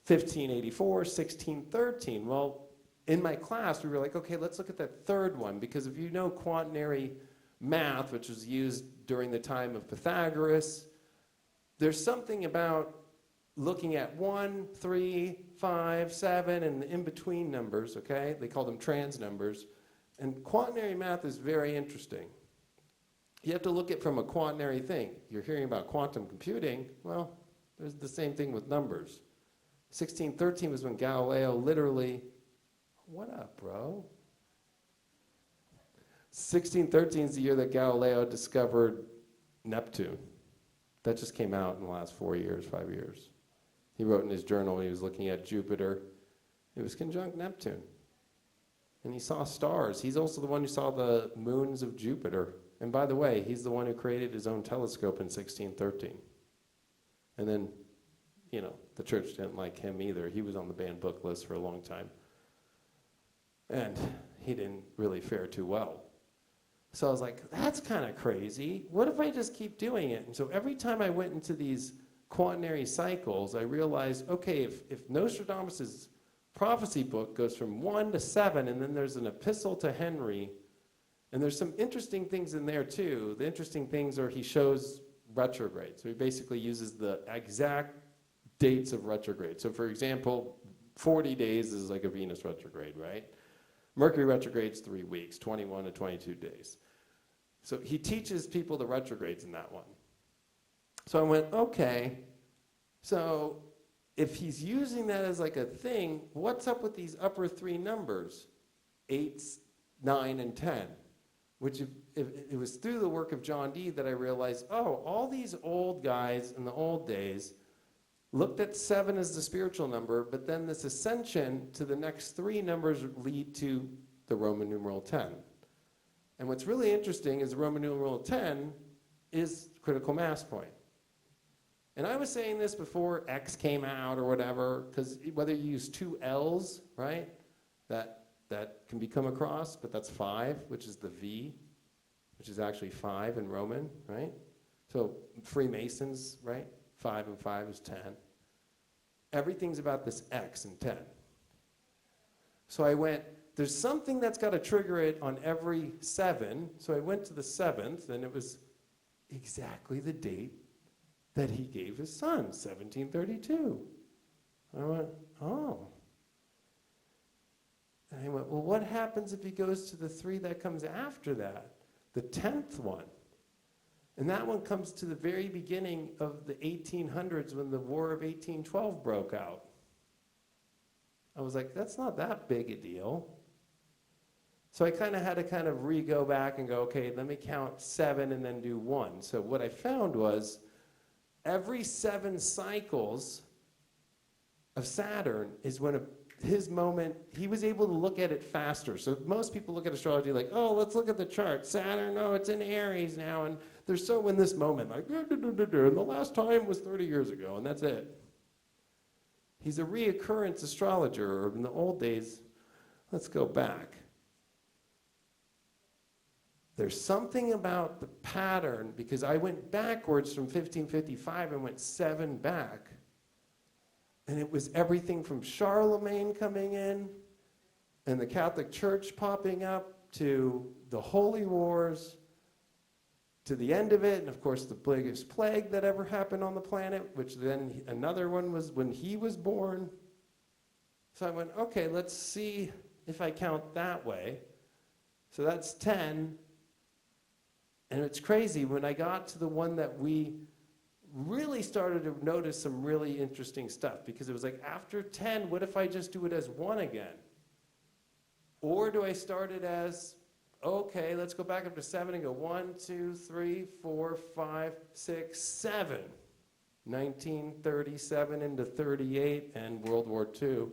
1584, 1613. Well, in my class, we were like, okay, let's look at that third one, because if you know quaternary math, which was used during the time of Pythagoras, there's something about looking at 1, 3, 5, 7, and the in-between numbers, okay? They call them trans numbers. And quaternary math is very interesting. You have to look at it from a quaternary thing. You're hearing about quantum computing. Well, there's the same thing with numbers. 1613 was when Galileo literally, what up, bro? 1613 is the year that Galileo discovered Neptune. That just came out in the last 4 years, 5 years. He wrote in his journal when he was looking at Jupiter, it was conjunct Neptune. And he saw stars. He's also the one who saw the moons of Jupiter. And by the way, he's the one who created his own telescope in 1613. And then, you know, the church didn't like him either. He was on the banned book list for a long time. And he didn't really fare too well. So I was like, that's kind of crazy. What if I just keep doing it? And so every time I went into these quaternary cycles, I realized, okay, if Nostradamus' prophecy book goes from 1 to 7, and then there's an epistle to Henry, and there's some interesting things in there too. The interesting things are he shows retrograde. So he basically uses the exact dates of retrograde. So for example, 40 days is like a Venus retrograde, right? Mercury retrograde's 3 weeks, 21 to 22 days. So he teaches people the retrogrades in that one. So I went, okay, so if he's using that as like a thing, what's up with these upper 3 numbers, 8, 9, and 10? Which if it was through the work of John Dee that I realized, oh, all these old guys in the old days looked at 7 as the spiritual number, but then this ascension to the next 3 numbers lead to the Roman numeral 10. And what's really interesting is the Roman numeral 10 is critical mass point. And I was saying this before X came out or whatever, because whether you use 2 L's, right, that can become a cross, but that's 5, which is the V, which is actually 5 in Roman, right? So Freemasons, right? 5 and 5 is 10. Everything's about this X and 10. So I went, there's something that's got to trigger it on every 7. So I went to the 7th, and it was exactly the date that he gave his son, 1732. I went, oh. And I went, well, what happens if he goes to the 3 that comes after that, the 10th one? And that one comes to the very beginning of the 1800s when the War of 1812 broke out. I was like, that's not that big a deal. So I kind of had to go back and go, okay, let me count 7 and then do 1. So what I found was every 7 cycles of Saturn is when his moment, he was able to look at it faster. So most people look at astrology like, oh, let's look at the chart. Saturn, oh, it's in Aries now, and they're so in this moment, like, and the last time was 30 years ago, and that's it. He's a reoccurrence astrologer, or in the old days, let's go back. There's something about the pattern, because I went backwards from 1555 and went 7 back. And it was everything from Charlemagne coming in and the Catholic Church popping up to the Holy Wars to the end of it. And of course, the biggest plague that ever happened on the planet, which then another one was when he was born. So I went, okay, let's see if I count that way. So that's 10. And it's crazy, when I got to the one that we really started to notice some really interesting stuff, because it was like, after 10, what if I just do it as 1 again? Or do I start it as, okay, let's go back up to 7 and go 1, 2, 3, 4, 5, 6, 7. 1937 into 38, and World War II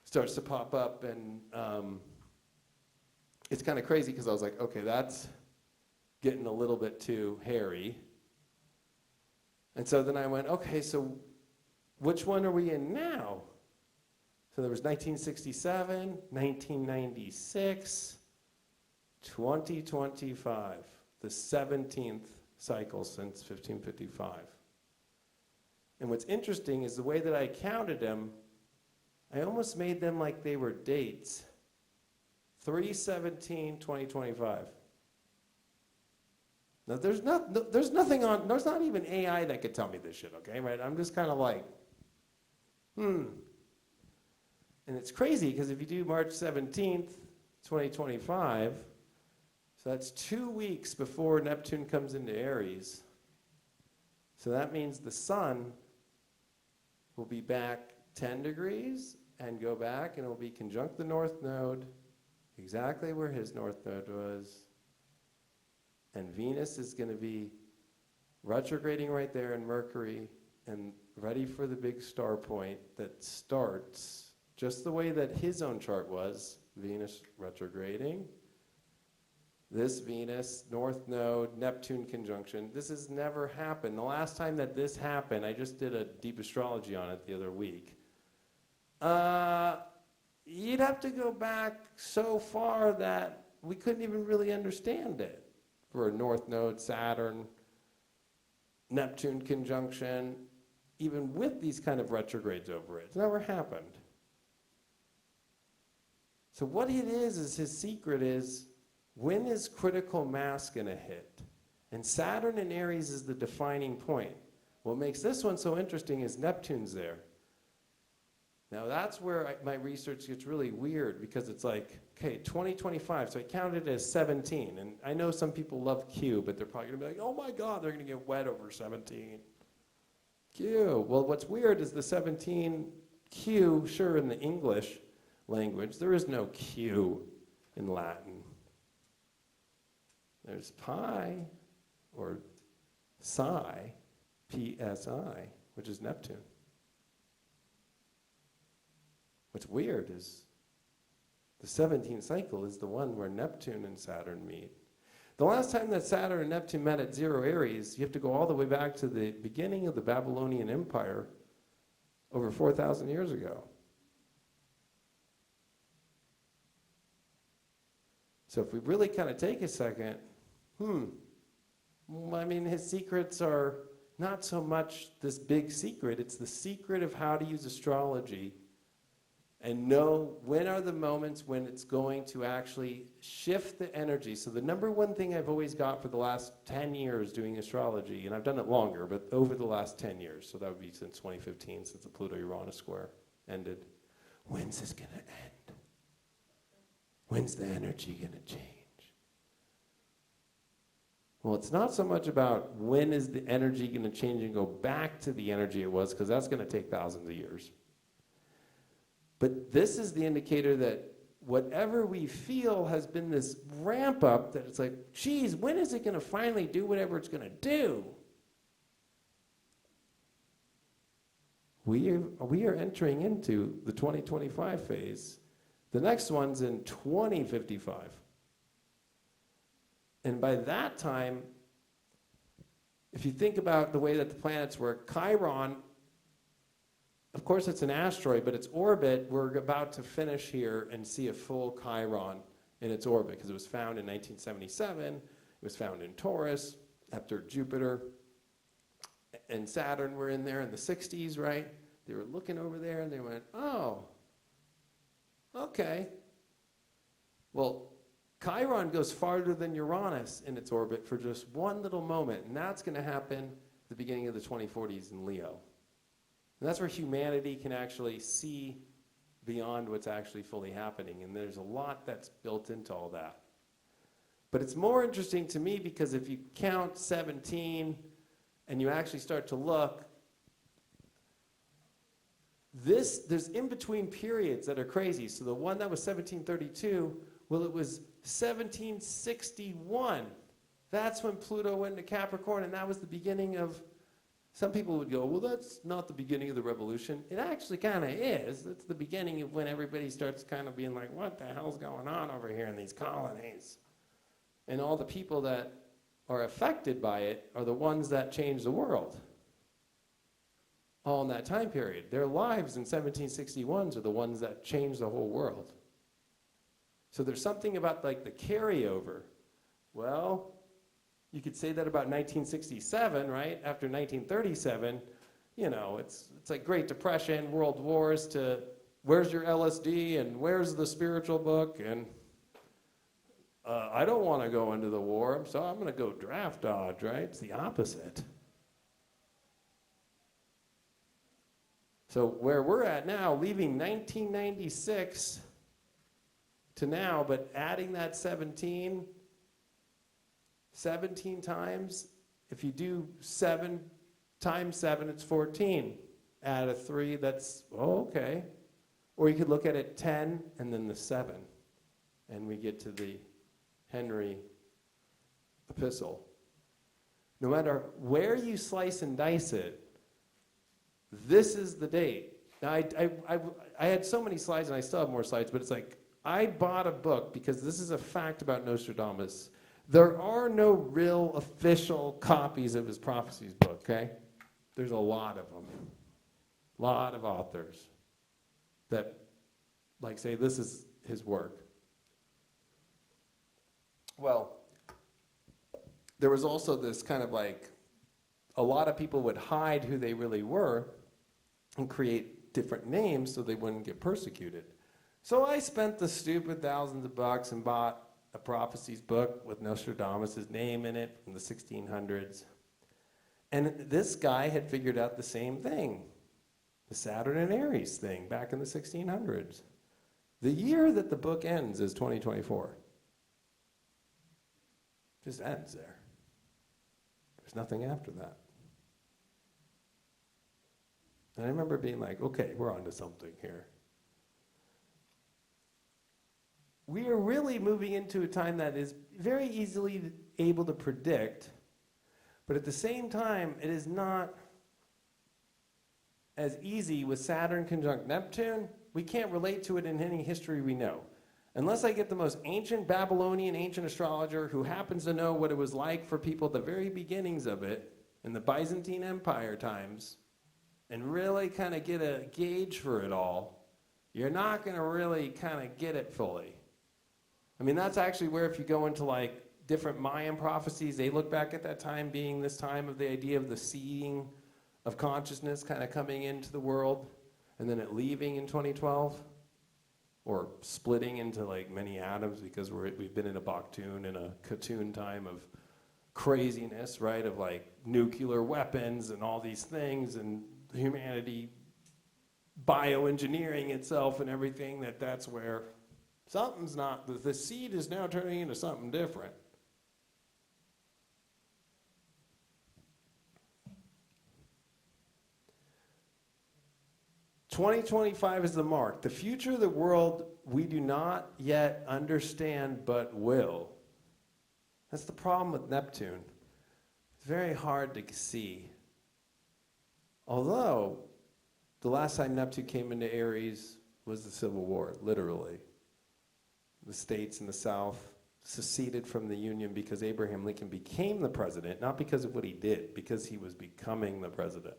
starts to pop up, and it's kind of crazy, because I was like, okay, that's getting a little bit too hairy. And so then I went, okay, so which one are we in now? So there was 1967, 1996, 2025, the 17th cycle since 1555. And what's interesting is the way that I counted them, I almost made them like they were dates. 3/17/2025. Now, there's not even AI that could tell me this shit, okay, right? I'm just kind of like, And it's crazy, because if you do March 17th, 2025, so that's 2 weeks before Neptune comes into Aries. So that means the sun will be back 10 degrees and go back, and it will be conjunct the North Node, exactly where his North Node was. And Venus is going to be retrograding right there in Mercury and ready for the big star point that starts just the way that his own chart was, Venus retrograding. This Venus, North Node, Neptune conjunction. This has never happened. The last time that this happened, I just did a deep astrology on it the other week. You'd have to go back so far that we couldn't even really understand it. For a North Node, Saturn, Neptune conjunction, even with these kind of retrogrades over it. It's never happened. So what it is his secret is, when is critical mass going to hit? And Saturn in Aries is the defining point. What makes this one so interesting is Neptune's there. Now that's where my research gets really weird, because it's like, okay, 2025, so I counted it as 17. And I know some people love Q, but they're probably going to be like, oh my God, they're going to get wet over 17. Q. Well, what's weird is the 17 Q, sure, in the English language, there is no Q in Latin. There's pi, or psi, Psi, which is Neptune. What's weird is the 17th cycle is the one where Neptune and Saturn meet. The last time that Saturn and Neptune met at 0 Aries, you have to go all the way back to the beginning of the Babylonian Empire over 4,000 years ago. So if we really kind of take a second, I mean, his secrets are not so much this big secret, it's the secret of how to use astrology and know when are the moments when it's going to actually shift the energy. So the number one thing I've always got for the last 10 years doing astrology, and I've done it longer, but over the last 10 years, so that would be since 2015, since the Pluto-Uranus square ended. When's this going to end? When's the energy going to change? Well, it's not so much about when is the energy going to change and go back to the energy it was, because that's going to take thousands of years. But this is the indicator that whatever we feel has been this ramp up that it's like, geez, when is it going to finally do whatever it's going to do? We are entering into the 2025 phase. The next one's in 2055. And by that time, if you think about the way that the planets work, Chiron, of course it's an asteroid, but its orbit, we're about to finish here and see a full Chiron in its orbit, because it was found in 1977. It was found in Taurus after Jupiter and Saturn were in there in the 60s, right? They were looking over there and they went, oh, okay. Well, Chiron goes farther than Uranus in its orbit for just one little moment, and that's going to happen at the beginning of the 2040s in Leo. And that's where humanity can actually see beyond what's actually fully happening, and there's a lot that's built into all that. But it's more interesting to me because if you count 17 and you actually start to look, there's in-between periods that are crazy. So the one that was 1732, well, it was 1761. That's when Pluto went into Capricorn, and that was the beginning of, some people would go, well, that's not the beginning of the revolution. It actually kind of is. It's the beginning of when everybody starts kind of being like, what the hell's going on over here in these colonies? And all the people that are affected by it are the ones that change the world. All in that time period. Their lives in 1761s are the ones that change the whole world. So there's something about like the carryover. Well, you could say that about 1967, right? After 1937, you know, it's like Great Depression, World Wars, to where's your LSD and where's the spiritual book? And I don't want to go into the war, so I'm going to go draft dodge, right? It's the opposite. So where we're at now, leaving 1996 to now, but adding that 17 times, if you do 7 times 7, it's 14. Add a 3, that's, oh, okay. Or you could look at it 10 and then the 7, and we get to the Henry epistle. No matter where you slice and dice it, this is the date. Now, I had so many slides, and I still have more slides, but it's like, I bought a book because this is a fact about Nostradamus. There are no real official copies of his prophecies book, okay? There's a lot of them. A lot of authors that, like, say this is his work. Well, there was also this kind of like, a lot of people would hide who they really were and create different names so they wouldn't get persecuted. So I spent the stupid thousands of bucks and bought a prophecies book with Nostradamus' name in it from the 1600s. And this guy had figured out the same thing, the Saturn and Aries thing back in the 1600s. The year that the book ends is 2024. Just ends there. There's nothing after that. And I remember being like, okay, we're onto something here. We are really moving into a time that is very easily able to predict, but at the same time, it is not as easy with Saturn conjunct Neptune We can't relate to it in any history we know. Unless I get the most ancient Babylonian ancient astrologer who happens to know what it was like for people at the very beginnings of it in the Byzantine Empire times and really kind of get a gauge for it all, you're not going to really kind of get it fully. I mean, that's actually where if you go into like different Mayan prophecies, they look back at that time being this time of the idea of the seeding of consciousness kind of coming into the world and then it leaving in 2012. Or splitting into like many atoms because we've been in a Baktun and a Katun time of craziness, right? Of like nuclear weapons and all these things and humanity bioengineering itself and everything, that's where something's not, the seed is now turning into something different. "2025 is the mark. The future of the world we do not yet understand but will." That's the problem with Neptune. It's very hard to see. Although, the last time Neptune came into Aries was the Civil War, literally. The states in the South seceded from the Union because Abraham Lincoln became the president, not because of what he did, because he was becoming the president.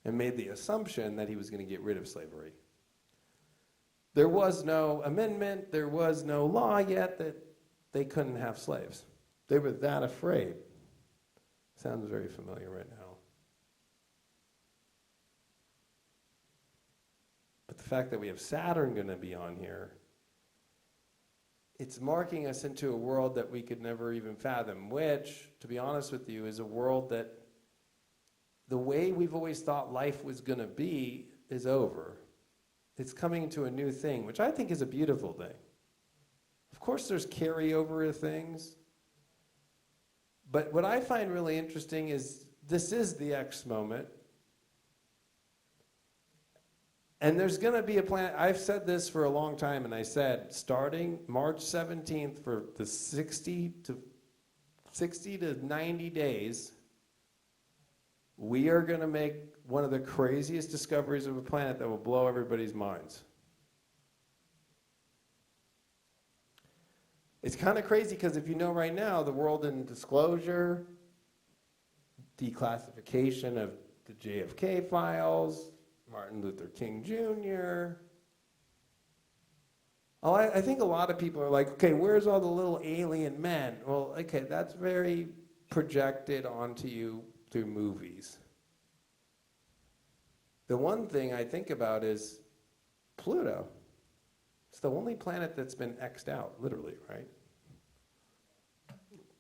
And made the assumption that he was going to get rid of slavery. There was no amendment, there was no law yet that they couldn't have slaves. They were that afraid. Sounds very familiar right now. But the fact that we have Saturn going to be on here, it's marking us into a world that we could never even fathom, which, to be honest with you, is a world that the way we've always thought life was going to be is over. It's coming into a new thing, which I think is a beautiful thing. Of course, there's carryover of things. But what I find really interesting is this is the X moment. And there's going to be a planet. I've said this for a long time, and I said starting March 17th for the 60 to 90 days, we are going to make one of the craziest discoveries of a planet that will blow everybody's minds. It's kind of crazy because if you know right now, the world in disclosure, declassification of the JFK files, Martin Luther King Jr. I think a lot of people are like, okay, where's all the little alien men? Well, okay, that's very projected onto you through movies. The one thing I think about is Pluto. It's the only planet that's been X'd out, literally, right?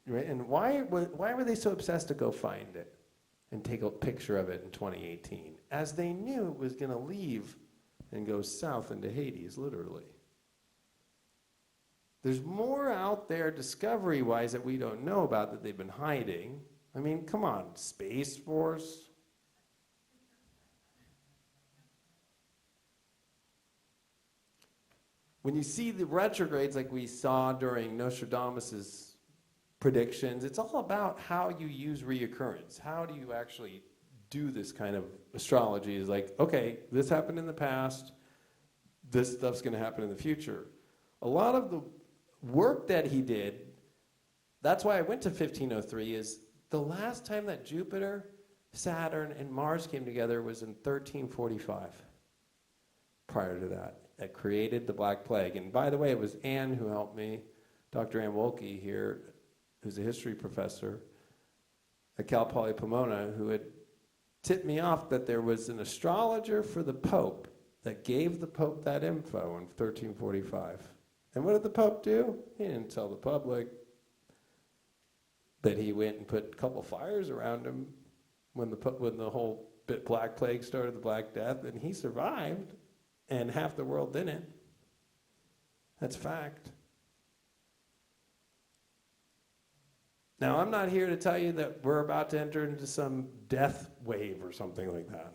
Right? And why were they so obsessed to go find it and take a picture of it in 2018? As they knew it was going to leave and go south into Hades, literally. There's more out there discovery-wise that we don't know about that they've been hiding. I mean, come on, Space Force. When you see the retrogrades like we saw during Nostradamus's predictions, it's all about how you use reoccurrence. How do you actually do this kind of astrology? Is like, okay, this happened in the past, this stuff's going to happen in the future. A lot of the work that he did, that's why I went to 1503, is the last time that Jupiter, Saturn, and Mars came together was in 1345. Prior to that, that created the Black Plague. And by the way, it was Anne who helped me, Dr. Ann Wolke here, who's a history professor at Cal Poly Pomona, who had tipped me off that there was an astrologer for the Pope that gave the Pope that info in 1345. And what did the Pope do? He didn't tell the public. But he went and put a couple fires around him when the whole Black Plague started, the Black Death, and he survived, and half the world didn't. That's fact. Now, I'm not here to tell you that we're about to enter into some death wave or something like that.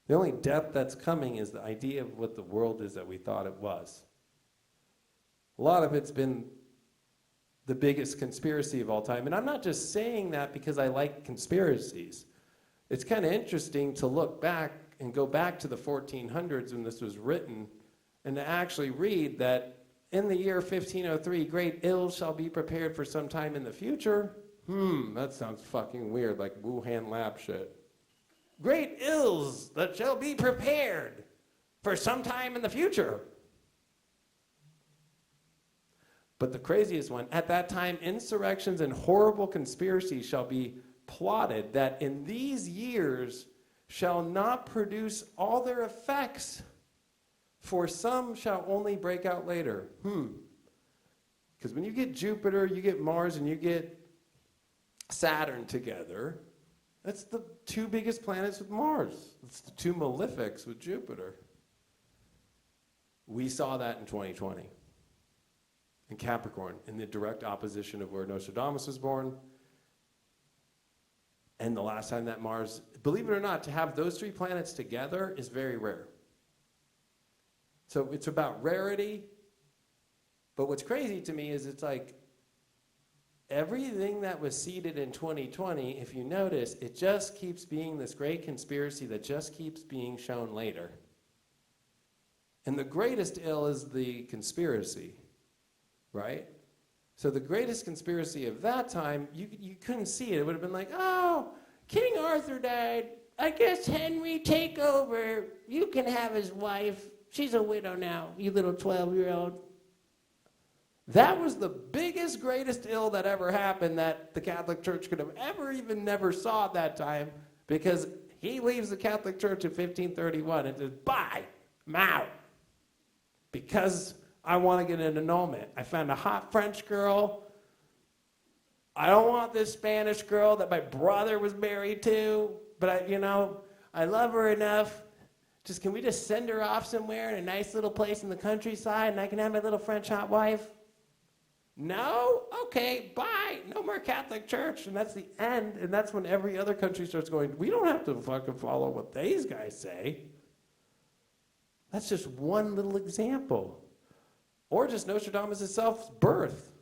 The only death that's coming is the idea of what the world is that we thought it was. A lot of it's been the biggest conspiracy of all time. And I'm not just saying that because I like conspiracies. It's kind of interesting to look back and go back to the 1400s when this was written, and to actually read that in the year 1503, great ills shall be prepared for some time in the future. That sounds fucking weird, like Wuhan lab shit. Great ills that shall be prepared for some time in the future. But the craziest one, at that time, insurrections and horrible conspiracies shall be plotted, that in these years shall not produce all their effects, for some shall only break out later. Because when you get Jupiter, you get Mars, and you get Saturn together, that's the two biggest planets with Mars. It's the two malefics with Jupiter. We saw that in 2020. In Capricorn, in the direct opposition of where Nostradamus was born. And the last time that Mars, believe it or not, to have those three planets together is very rare. So it's about rarity. But what's crazy to me is it's like everything that was seeded in 2020, if you notice, it just keeps being this great conspiracy that just keeps being shown later. And the greatest ill is the conspiracy. Right? So the greatest conspiracy of that time, you couldn't see it. It would have been like, oh, King Arthur died. I guess Henry, take over. You can have his wife. She's a widow now, you little 12-year-old. That was the biggest, greatest ill that ever happened that the Catholic Church could have ever even never saw at that time, because he leaves the Catholic Church in 1531 and says, bye, I'm out. Because I want to get an annulment. I found a hot French girl. I don't want this Spanish girl that my brother was married to, but I love her enough. Can we just send her off somewhere in a nice little place in the countryside and I can have my little French hot wife? No? Okay, bye. No more Catholic Church. And that's the end. And that's when every other country starts going, we don't have to fucking follow what these guys say. That's just one little example. Or just Nostradamus' self's birth.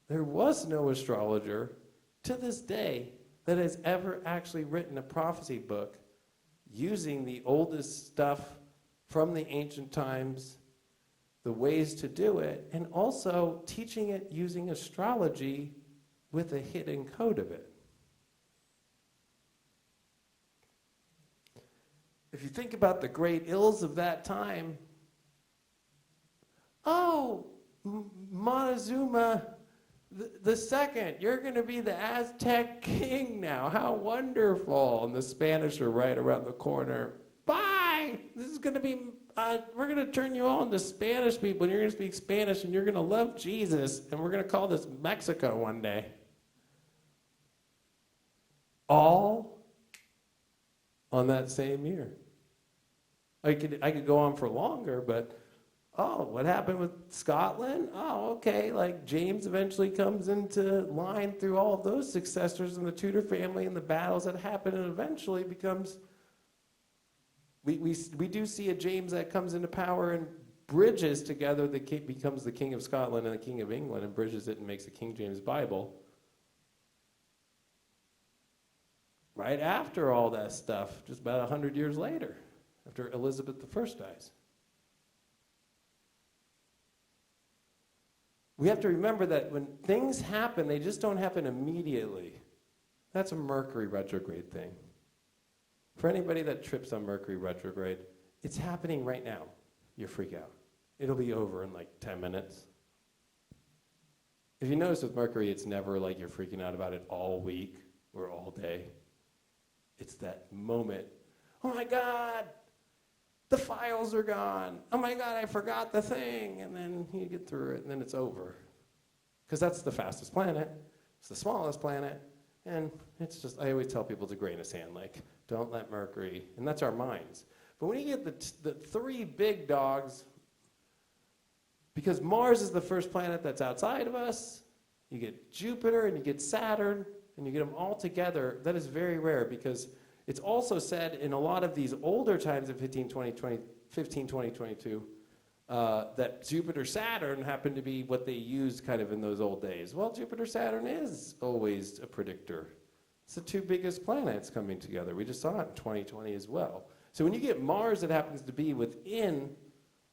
There was no astrologer to this day that has ever actually written a prophecy book using the oldest stuff from the ancient times, the ways to do it, and also teaching it using astrology with a hidden code of it. If you think about the great ills of that time, oh, Montezuma the second, you're going to be the Aztec king now. How wonderful. And the Spanish are right around the corner. Bye. This is going to be, we're going to turn you all into Spanish people, and you're going to speak Spanish, and you're going to love Jesus, and we're going to call this Mexico one day. All on that same year. I could go on for longer, but oh, what happened with Scotland? Oh, okay, like James eventually comes into line through all of those successors in the Tudor family and the battles that happen, and eventually becomes, we do see a James that comes into power and bridges together, becomes the King of Scotland and the King of England, and bridges it and makes the King James Bible. Right after all that stuff, just about 100 years later, after Elizabeth I dies. We have to remember that when things happen, they just don't happen immediately. That's a Mercury retrograde thing. For anybody that trips on Mercury retrograde, it's happening right now. You freak out. It'll be over in like 10 minutes. If you notice with Mercury, it's never like you're freaking out about it all week or all day. It's that moment. Oh my God, the files are gone. Oh my God, I forgot the thing. And then you get through it, and then it's over. Because that's the fastest planet. It's the smallest planet. And it's just, I always tell people it's a grain of sand. Like, don't let Mercury, and that's our minds. But when you get the three big dogs, because Mars is the first planet that's outside of us, you get Jupiter and you get Saturn, and you get them all together, that is very rare, because it's also said in a lot of these older times of 2022, that Jupiter-Saturn happened to be what they used kind of in those old days. Well, Jupiter-Saturn is always a predictor. It's the two biggest planets coming together. We just saw it in 2020 as well. So when you get Mars that happens to be within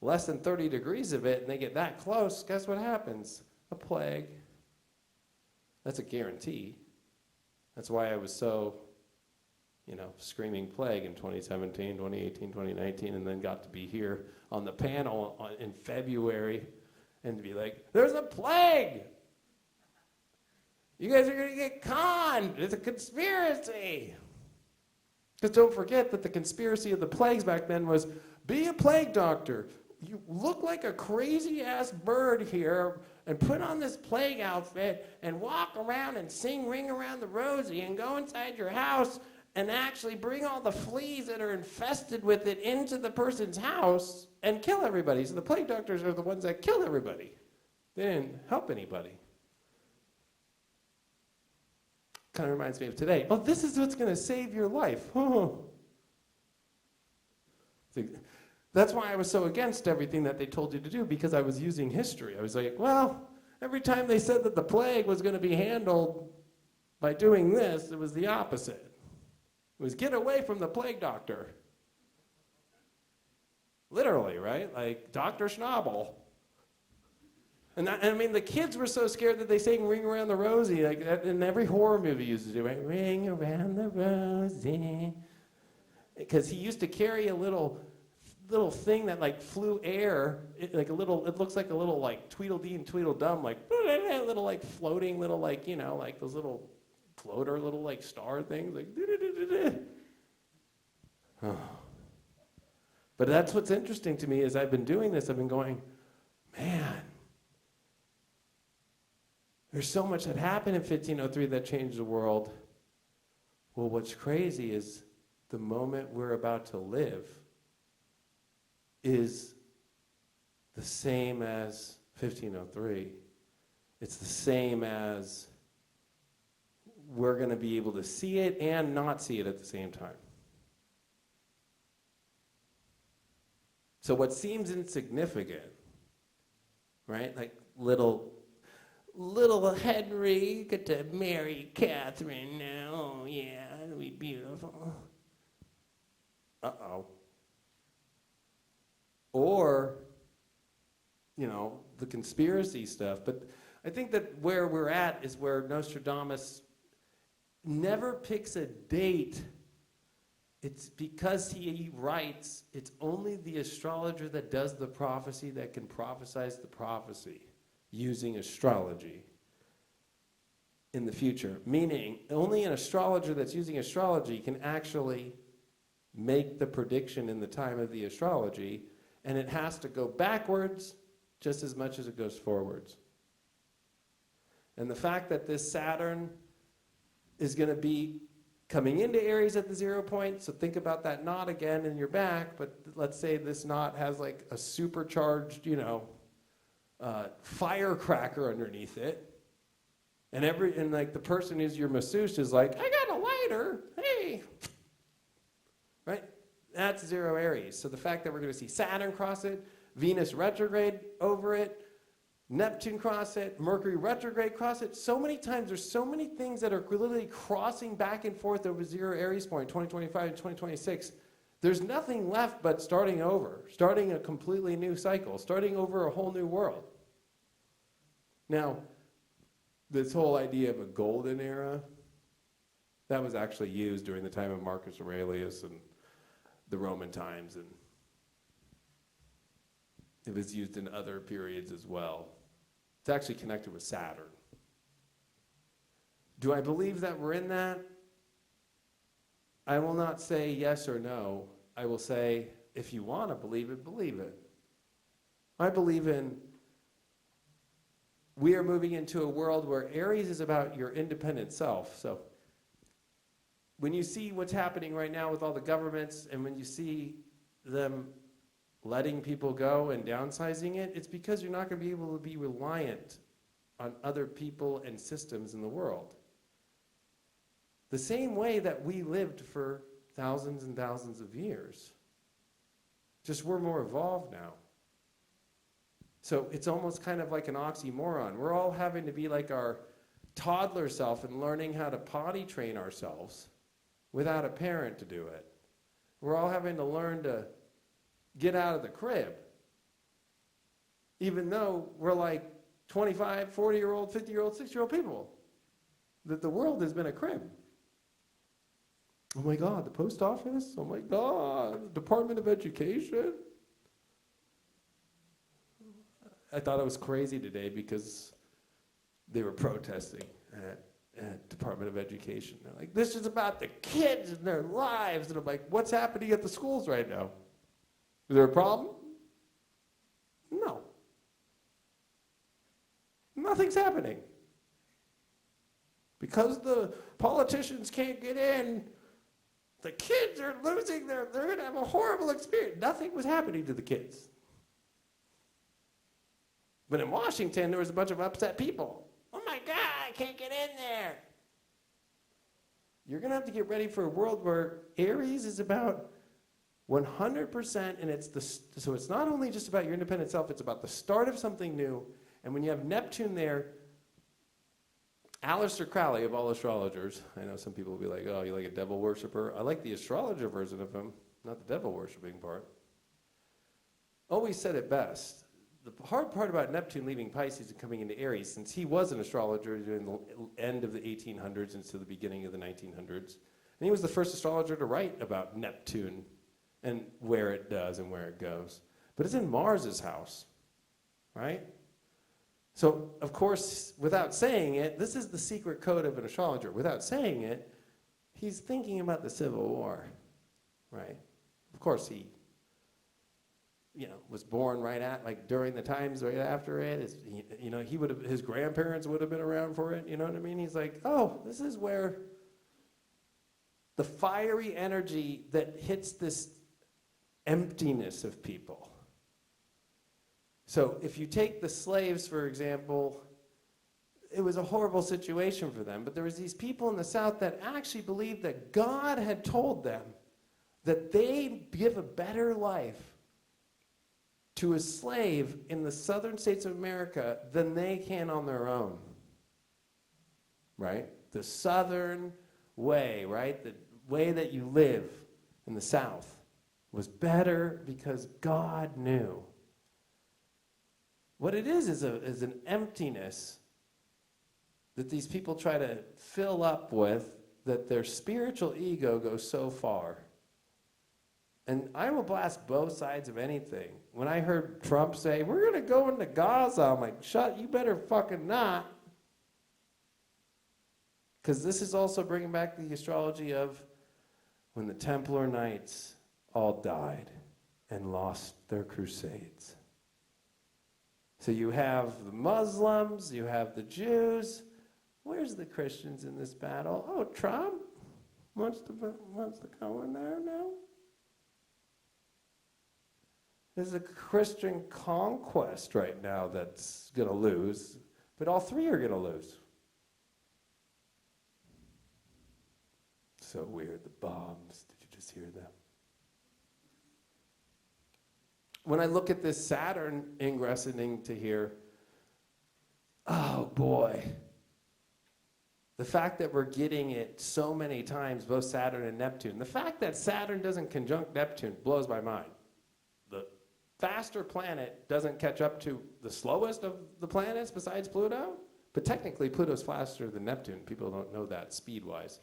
less than 30 degrees of it, and they get that close, guess what happens? A plague. That's a guarantee. That's why I was so, screaming plague in 2017, 2018, 2019, and then got to be here on the panel in February and to be like, there's a plague! You guys are going to get conned! It's a conspiracy! Because don't forget that the conspiracy of the plagues back then was, be a plague doctor. You look like a crazy-ass bird here and put on this plague outfit and walk around and sing Ring Around the Rosie and go inside your house and actually bring all the fleas that are infested with it into the person's house and kill everybody. So the plague doctors are the ones that killed everybody. They didn't help anybody. Kind of reminds me of today. Oh, this is what's going to save your life. Oh. That's why I was so against everything that they told you to do, because I was using history. I was like, well, every time they said that the plague was going to be handled by doing this, it was the opposite. It was get away from the plague doctor. Literally, right? Like Dr. Schnabel. And I mean, the kids were so scared that they sang Ring Around the Rosie, like in every horror movie used to do, right? Ring around the Rosie. Because he used to carry a little thing that like flew air, it looks like a little like Tweedledee and Tweedledum, like little like floating little like, like those little floater little like star things, like oh. But that's what's interesting to me is I've been doing this, I've been going, man, there's so much that happened in 1503 that changed the world. Well, what's crazy is the moment we're about to live is the same as 1503. It's the same as we're going to be able to see it and not see it at the same time. So what seems insignificant, right? Like little Henry get to marry Catherine now. Oh, yeah, it'll be beautiful. Uh-oh. Or, the conspiracy stuff. But I think that where we're at is where Nostradamus never picks a date. It's because he writes, it's only the astrologer that does the prophecy that can prophesize the prophecy using astrology in the future. Meaning, only an astrologer that's using astrology can actually make the prediction in the time of the astrology, and it has to go backwards just as much as it goes forwards. And the fact that this Saturn is going to be coming into Aries at the 0 point, so think about that knot again in your back, but let's say this knot has like a supercharged, firecracker underneath it, and like the person who's your masseuse is like, I got a lighter, hey, right? That's 0 Aries. So the fact that we're going to see Saturn cross it, Venus retrograde over it, Neptune cross it, Mercury retrograde cross it. So many times, there's so many things that are literally crossing back and forth over 0 Aries point, 2025 and 2026. There's nothing left but starting over, starting a completely new cycle, starting over a whole new world. Now, this whole idea of a golden era, that was actually used during the time of Marcus Aurelius and the Roman times, and it was used in other periods as well. It's actually connected with Saturn. Do I believe that we're in that? I will not say yes or no. I will say, if you want to believe it, believe it. I believe we are moving into a world where Aries is about your independent self. So when you see what's happening right now with all the governments, and when you see them letting people go and downsizing it, it's because you're not going to be able to be reliant on other people and systems in the world. The same way that we lived for thousands and thousands of years. Just we're more evolved now. So it's almost kind of like an oxymoron. We're all having to be like our toddler self and learning how to potty train ourselves without a parent to do it. We're all having to learn to get out of the crib. Even though we're like 25, 40-year-old, 50-year-old, 60-year-old people. That the world has been a crib. Oh my God, the post office? Oh my God, the Department of Education? I thought it was crazy today because they were protesting at Department of Education. They're like, this is about the kids and their lives. And I'm like, what's happening at the schools right now? Is there a problem? No. Nothing's happening. Because the politicians can't get in, the kids are losing they're going to have a horrible experience. Nothing was happening to the kids. But in Washington, there was a bunch of upset people. Oh my God, I can't get in there. You're going to have to get ready for a world where Aries is about 100%, and so it's not only just about your independent self, it's about the start of something new. And when you have Neptune there, Aleister Crowley, of all astrologers, I know some people will be like, oh, you like a devil worshiper? I like the astrologer version of him, not the devil worshiping part. Always said it best. The hard part about Neptune leaving Pisces and coming into Aries, since he was an astrologer during the end of the 1800s into the beginning of the 1900s, and he was the first astrologer to write about Neptune and where it does and where it goes. But it's in Mars's house, right? So, of course, without saying it, this is the secret code of an astrologer. Without saying it, he's thinking about the Civil War, right? Of course, he was born during the times right after it. His grandparents would have been around for it. You know what I mean? He's like, oh, this is where the fiery energy that hits this emptiness of people. So if you take the slaves, for example, it was a horrible situation for them. But there was these people in the South that actually believed that God had told them that they'd give a better life to a slave in the southern states of America than they can on their own. Right? The southern way, right? The way that you live in the South was better because God knew. What it is an emptiness that these people try to fill up with, that their spiritual ego goes so far. And I will blast both sides of anything. When I heard Trump say, we're going to go into Gaza, I'm like, you better fucking not. Because this is also bringing back the astrology of when the Templar Knights all died and lost their crusades. So you have the Muslims, you have the Jews. Where's the Christians in this battle? Oh, Trump wants to go in there now? There's a Christian conquest right now that's going to lose, but all three are going to lose. So weird, the bombs. Did you just hear them? When I look at this Saturn ingressing to here, oh boy. The fact that we're getting it so many times, both Saturn and Neptune. The fact that Saturn doesn't conjunct Neptune blows my mind. The faster planet doesn't catch up to the slowest of the planets besides Pluto, but technically Pluto's faster than Neptune. People don't know that speed-wise.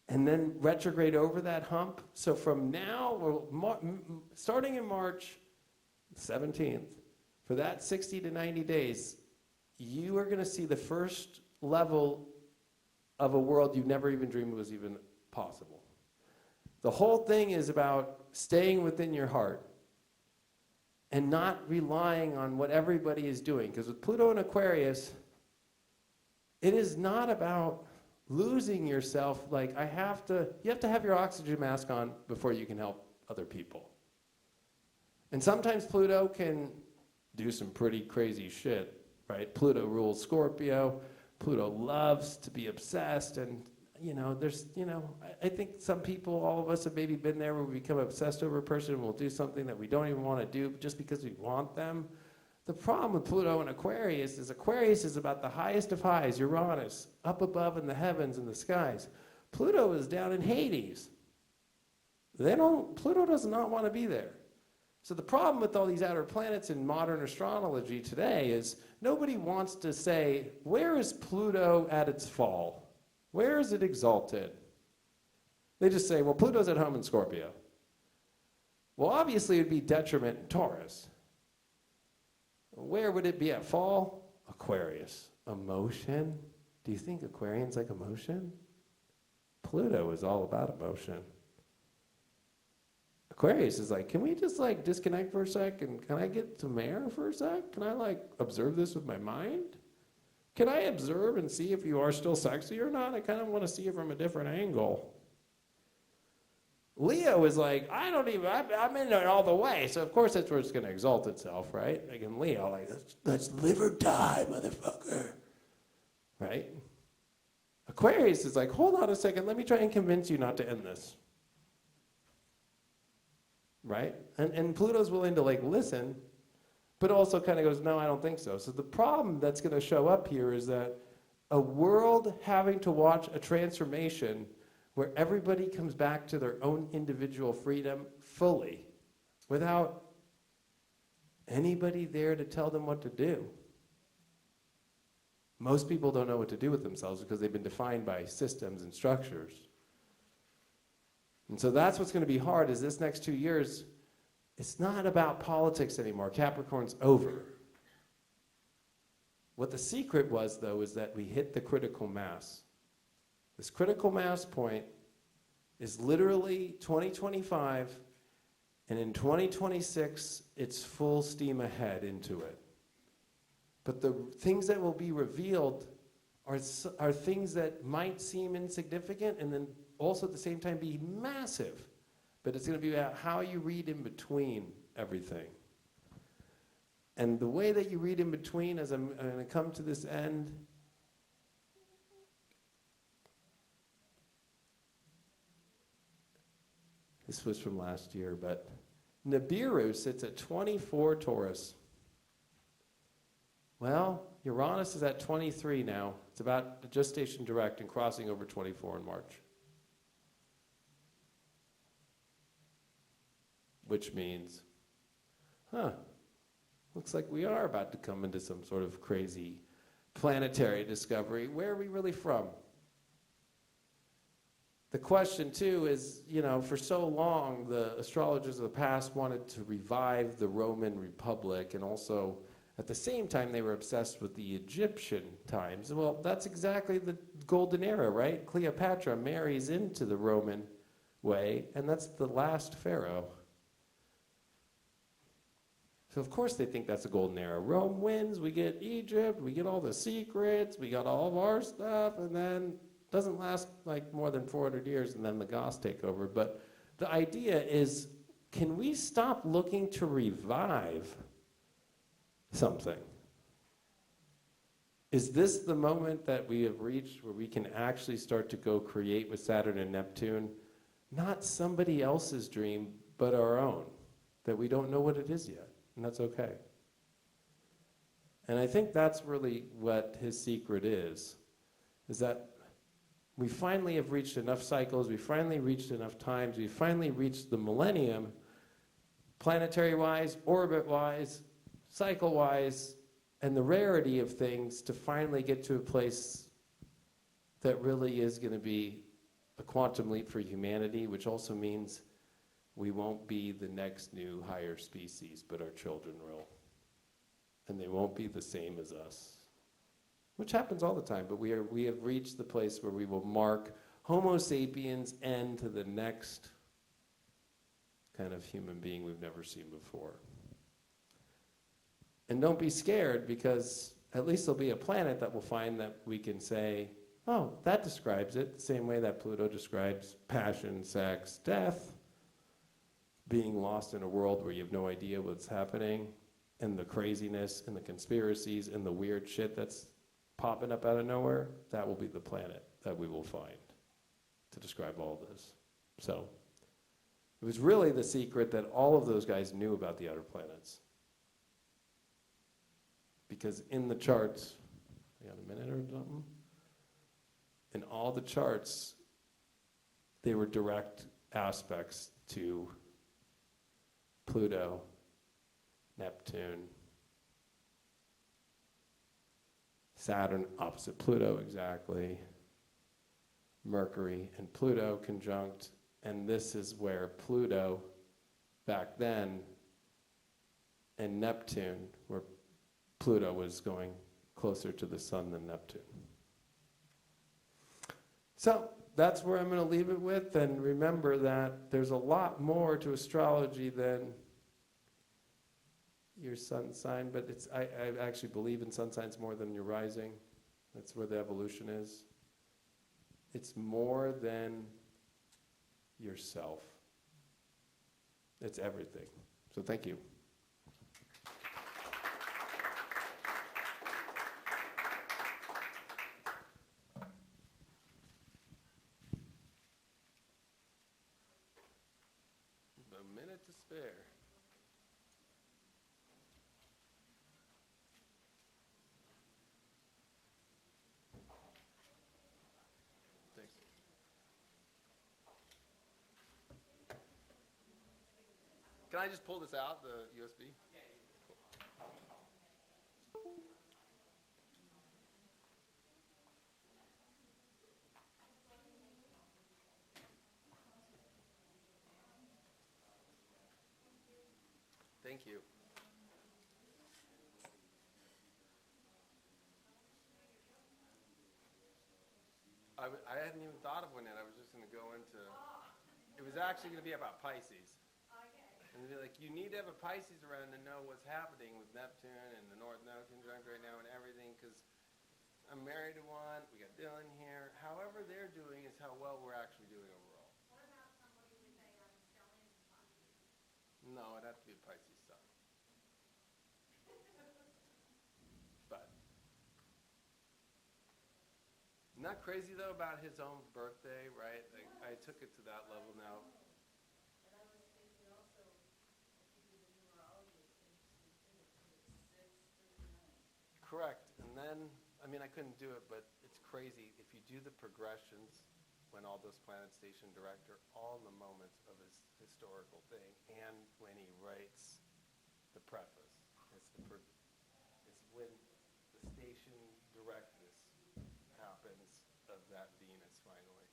And then retrograde over that hump. So from now, starting in March 17th, for that 60 to 90 days, you are going to see the first level of a world you never even dreamed was even possible. The whole thing is about staying within your heart and not relying on what everybody is doing. Because with Pluto and Aquarius, it is not about losing yourself. Like you have to have your oxygen mask on before you can help other people. And sometimes Pluto can do some pretty crazy shit, right? Pluto rules Scorpio. Pluto loves to be obsessed, and I think some people, all of us have maybe been there where we become obsessed over a person and we'll do something that we don't even want to do just because we want them. The problem with Pluto and Aquarius is about the highest of highs, Uranus, up above in the heavens and the skies. Pluto is down in Hades. Pluto does not want to be there. So the problem with all these outer planets in modern astrology today is nobody wants to say, where is Pluto at its fall? Where is it exalted? They just say, well, Pluto's at home in Scorpio. Well, obviously it would be detriment in Taurus. Where would it be at fall? Aquarius. Emotion? Do you think Aquarians like emotion? Pluto is all about emotion. Aquarius is like, can we just like disconnect for a sec and can I get some air for a sec? Can I like observe this with my mind? Can I observe and see if you are still sexy or not? I kind of want to see it from a different angle. Leo is like, I'm in it all the way. So of course that's where it's going to exalt itself, right? Like in Leo, like, let's live or die, motherfucker. Right? Aquarius is like, hold on a second, let me try and convince you not to end this. Right? And Pluto's willing to like listen, but also kind of goes, no, I don't think so. So the problem that's going to show up here is that a world having to watch a transformation where everybody comes back to their own individual freedom fully, without anybody there to tell them what to do. Most people don't know what to do with themselves because they've been defined by systems and structures. And so that's what's going to be hard, is this next 2 years, it's not about politics anymore. Capricorn's over. What the secret was, though, is that we hit the critical mass. This critical mass point is literally 2025, and in 2026, it's full steam ahead into it. But the things that will be revealed are things that might seem insignificant and then also at the same time be massive. But it's going to be about how you read in between everything. And the way that you read in between, as I'm going to come to this end, this was from last year, but Nibiru sits at 24 Taurus. Well, Uranus is at 23 now. It's about gestation direct and crossing over 24 in March. Which means, looks like we are about to come into some sort of crazy planetary discovery. Where are we really from? The question, too, is, for so long, the astrologers of the past wanted to revive the Roman Republic, and also, at the same time, they were obsessed with the Egyptian times. Well, that's exactly the golden era, right? Cleopatra marries into the Roman way, and that's the last pharaoh. So of course they think that's a golden era. Rome wins, we get Egypt, we get all the secrets, we got all of our stuff, and then it doesn't last like more than 400 years, and then the Goths take over. But the idea is, can we stop looking to revive something? Is this the moment that we have reached where we can actually start to go create with Saturn and Neptune, not somebody else's dream, but our own, that we don't know what it is yet? And that's okay. And I think that's really what his secret is that we finally have reached enough cycles, we finally reached enough times, we finally reached the millennium, planetary-wise, orbit-wise, cycle-wise, and the rarity of things to finally get to a place that really is going to be a quantum leap for humanity, which also means we won't be the next new higher species, but our children will. And they won't be the same as us, which happens all the time, but we have reached the place where we will mark Homo sapiens end to the next kind of human being we've never seen before. And don't be scared, because at least there'll be a planet that will find that we can say, oh, that describes it, the same way that Pluto describes passion, sex, death, being lost in a world where you have no idea what's happening, and the craziness and the conspiracies and the weird shit that's popping up out of nowhere. That will be the planet that we will find to describe all this. So it was really the secret that all of those guys knew about the outer planets. Because in the charts, I got a minute or something? In all the charts, they were direct aspects to Pluto, Neptune, Saturn opposite Pluto exactly, Mercury and Pluto conjunct, and this is where Pluto back then and Neptune, where Pluto was going closer to the sun than Neptune. So that's where I'm going to leave it with, and remember that there's a lot more to astrology than your sun sign, but I actually believe in sun signs more than your rising. That's where the evolution is. It's more than yourself. It's everything. So thank you. A minute to spare. Thanks. Can I just pull this out, the USB? Thank you. I hadn't even thought of one yet. I was just going to go into. It was actually going to be about Pisces. And be like, you need to have a Pisces around to know what's happening with Neptune and the North Node conjunct right now and everything, because I'm married to one, we got Dylan here. However they're doing is how well we're actually doing overall. What about somebody with a stellium in Pisces? No, it'd have to be a Pisces sun. But not crazy though about his own birthday, right? Like, I took it to that level now. Correct. And then, I mean, I couldn't do it, but it's crazy. If you do the progressions when all those planet station direct are all in the moments of his historical thing and when he writes the preface. It's when the station directness happens of that Venus finally.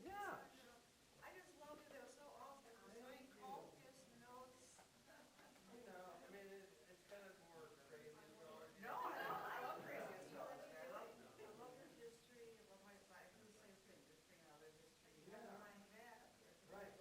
Yeah. I just love that they're so awesome. Sign copious notes. You know, I mean, it's kind of more crazy astrology. No, I love crazy astrology. I love your history. I love how I do the same thing, just bringing out their history. Yeah. Behind that, right.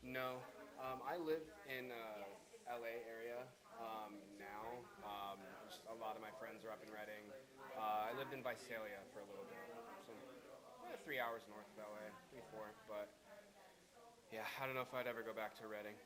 No, I live in LA area now. Just a lot of my friends are up in Redding. I lived in Visalia for a little bit, so 3 hours north of LA, 3, 4. But yeah, I don't know if I'd ever go back to Redding.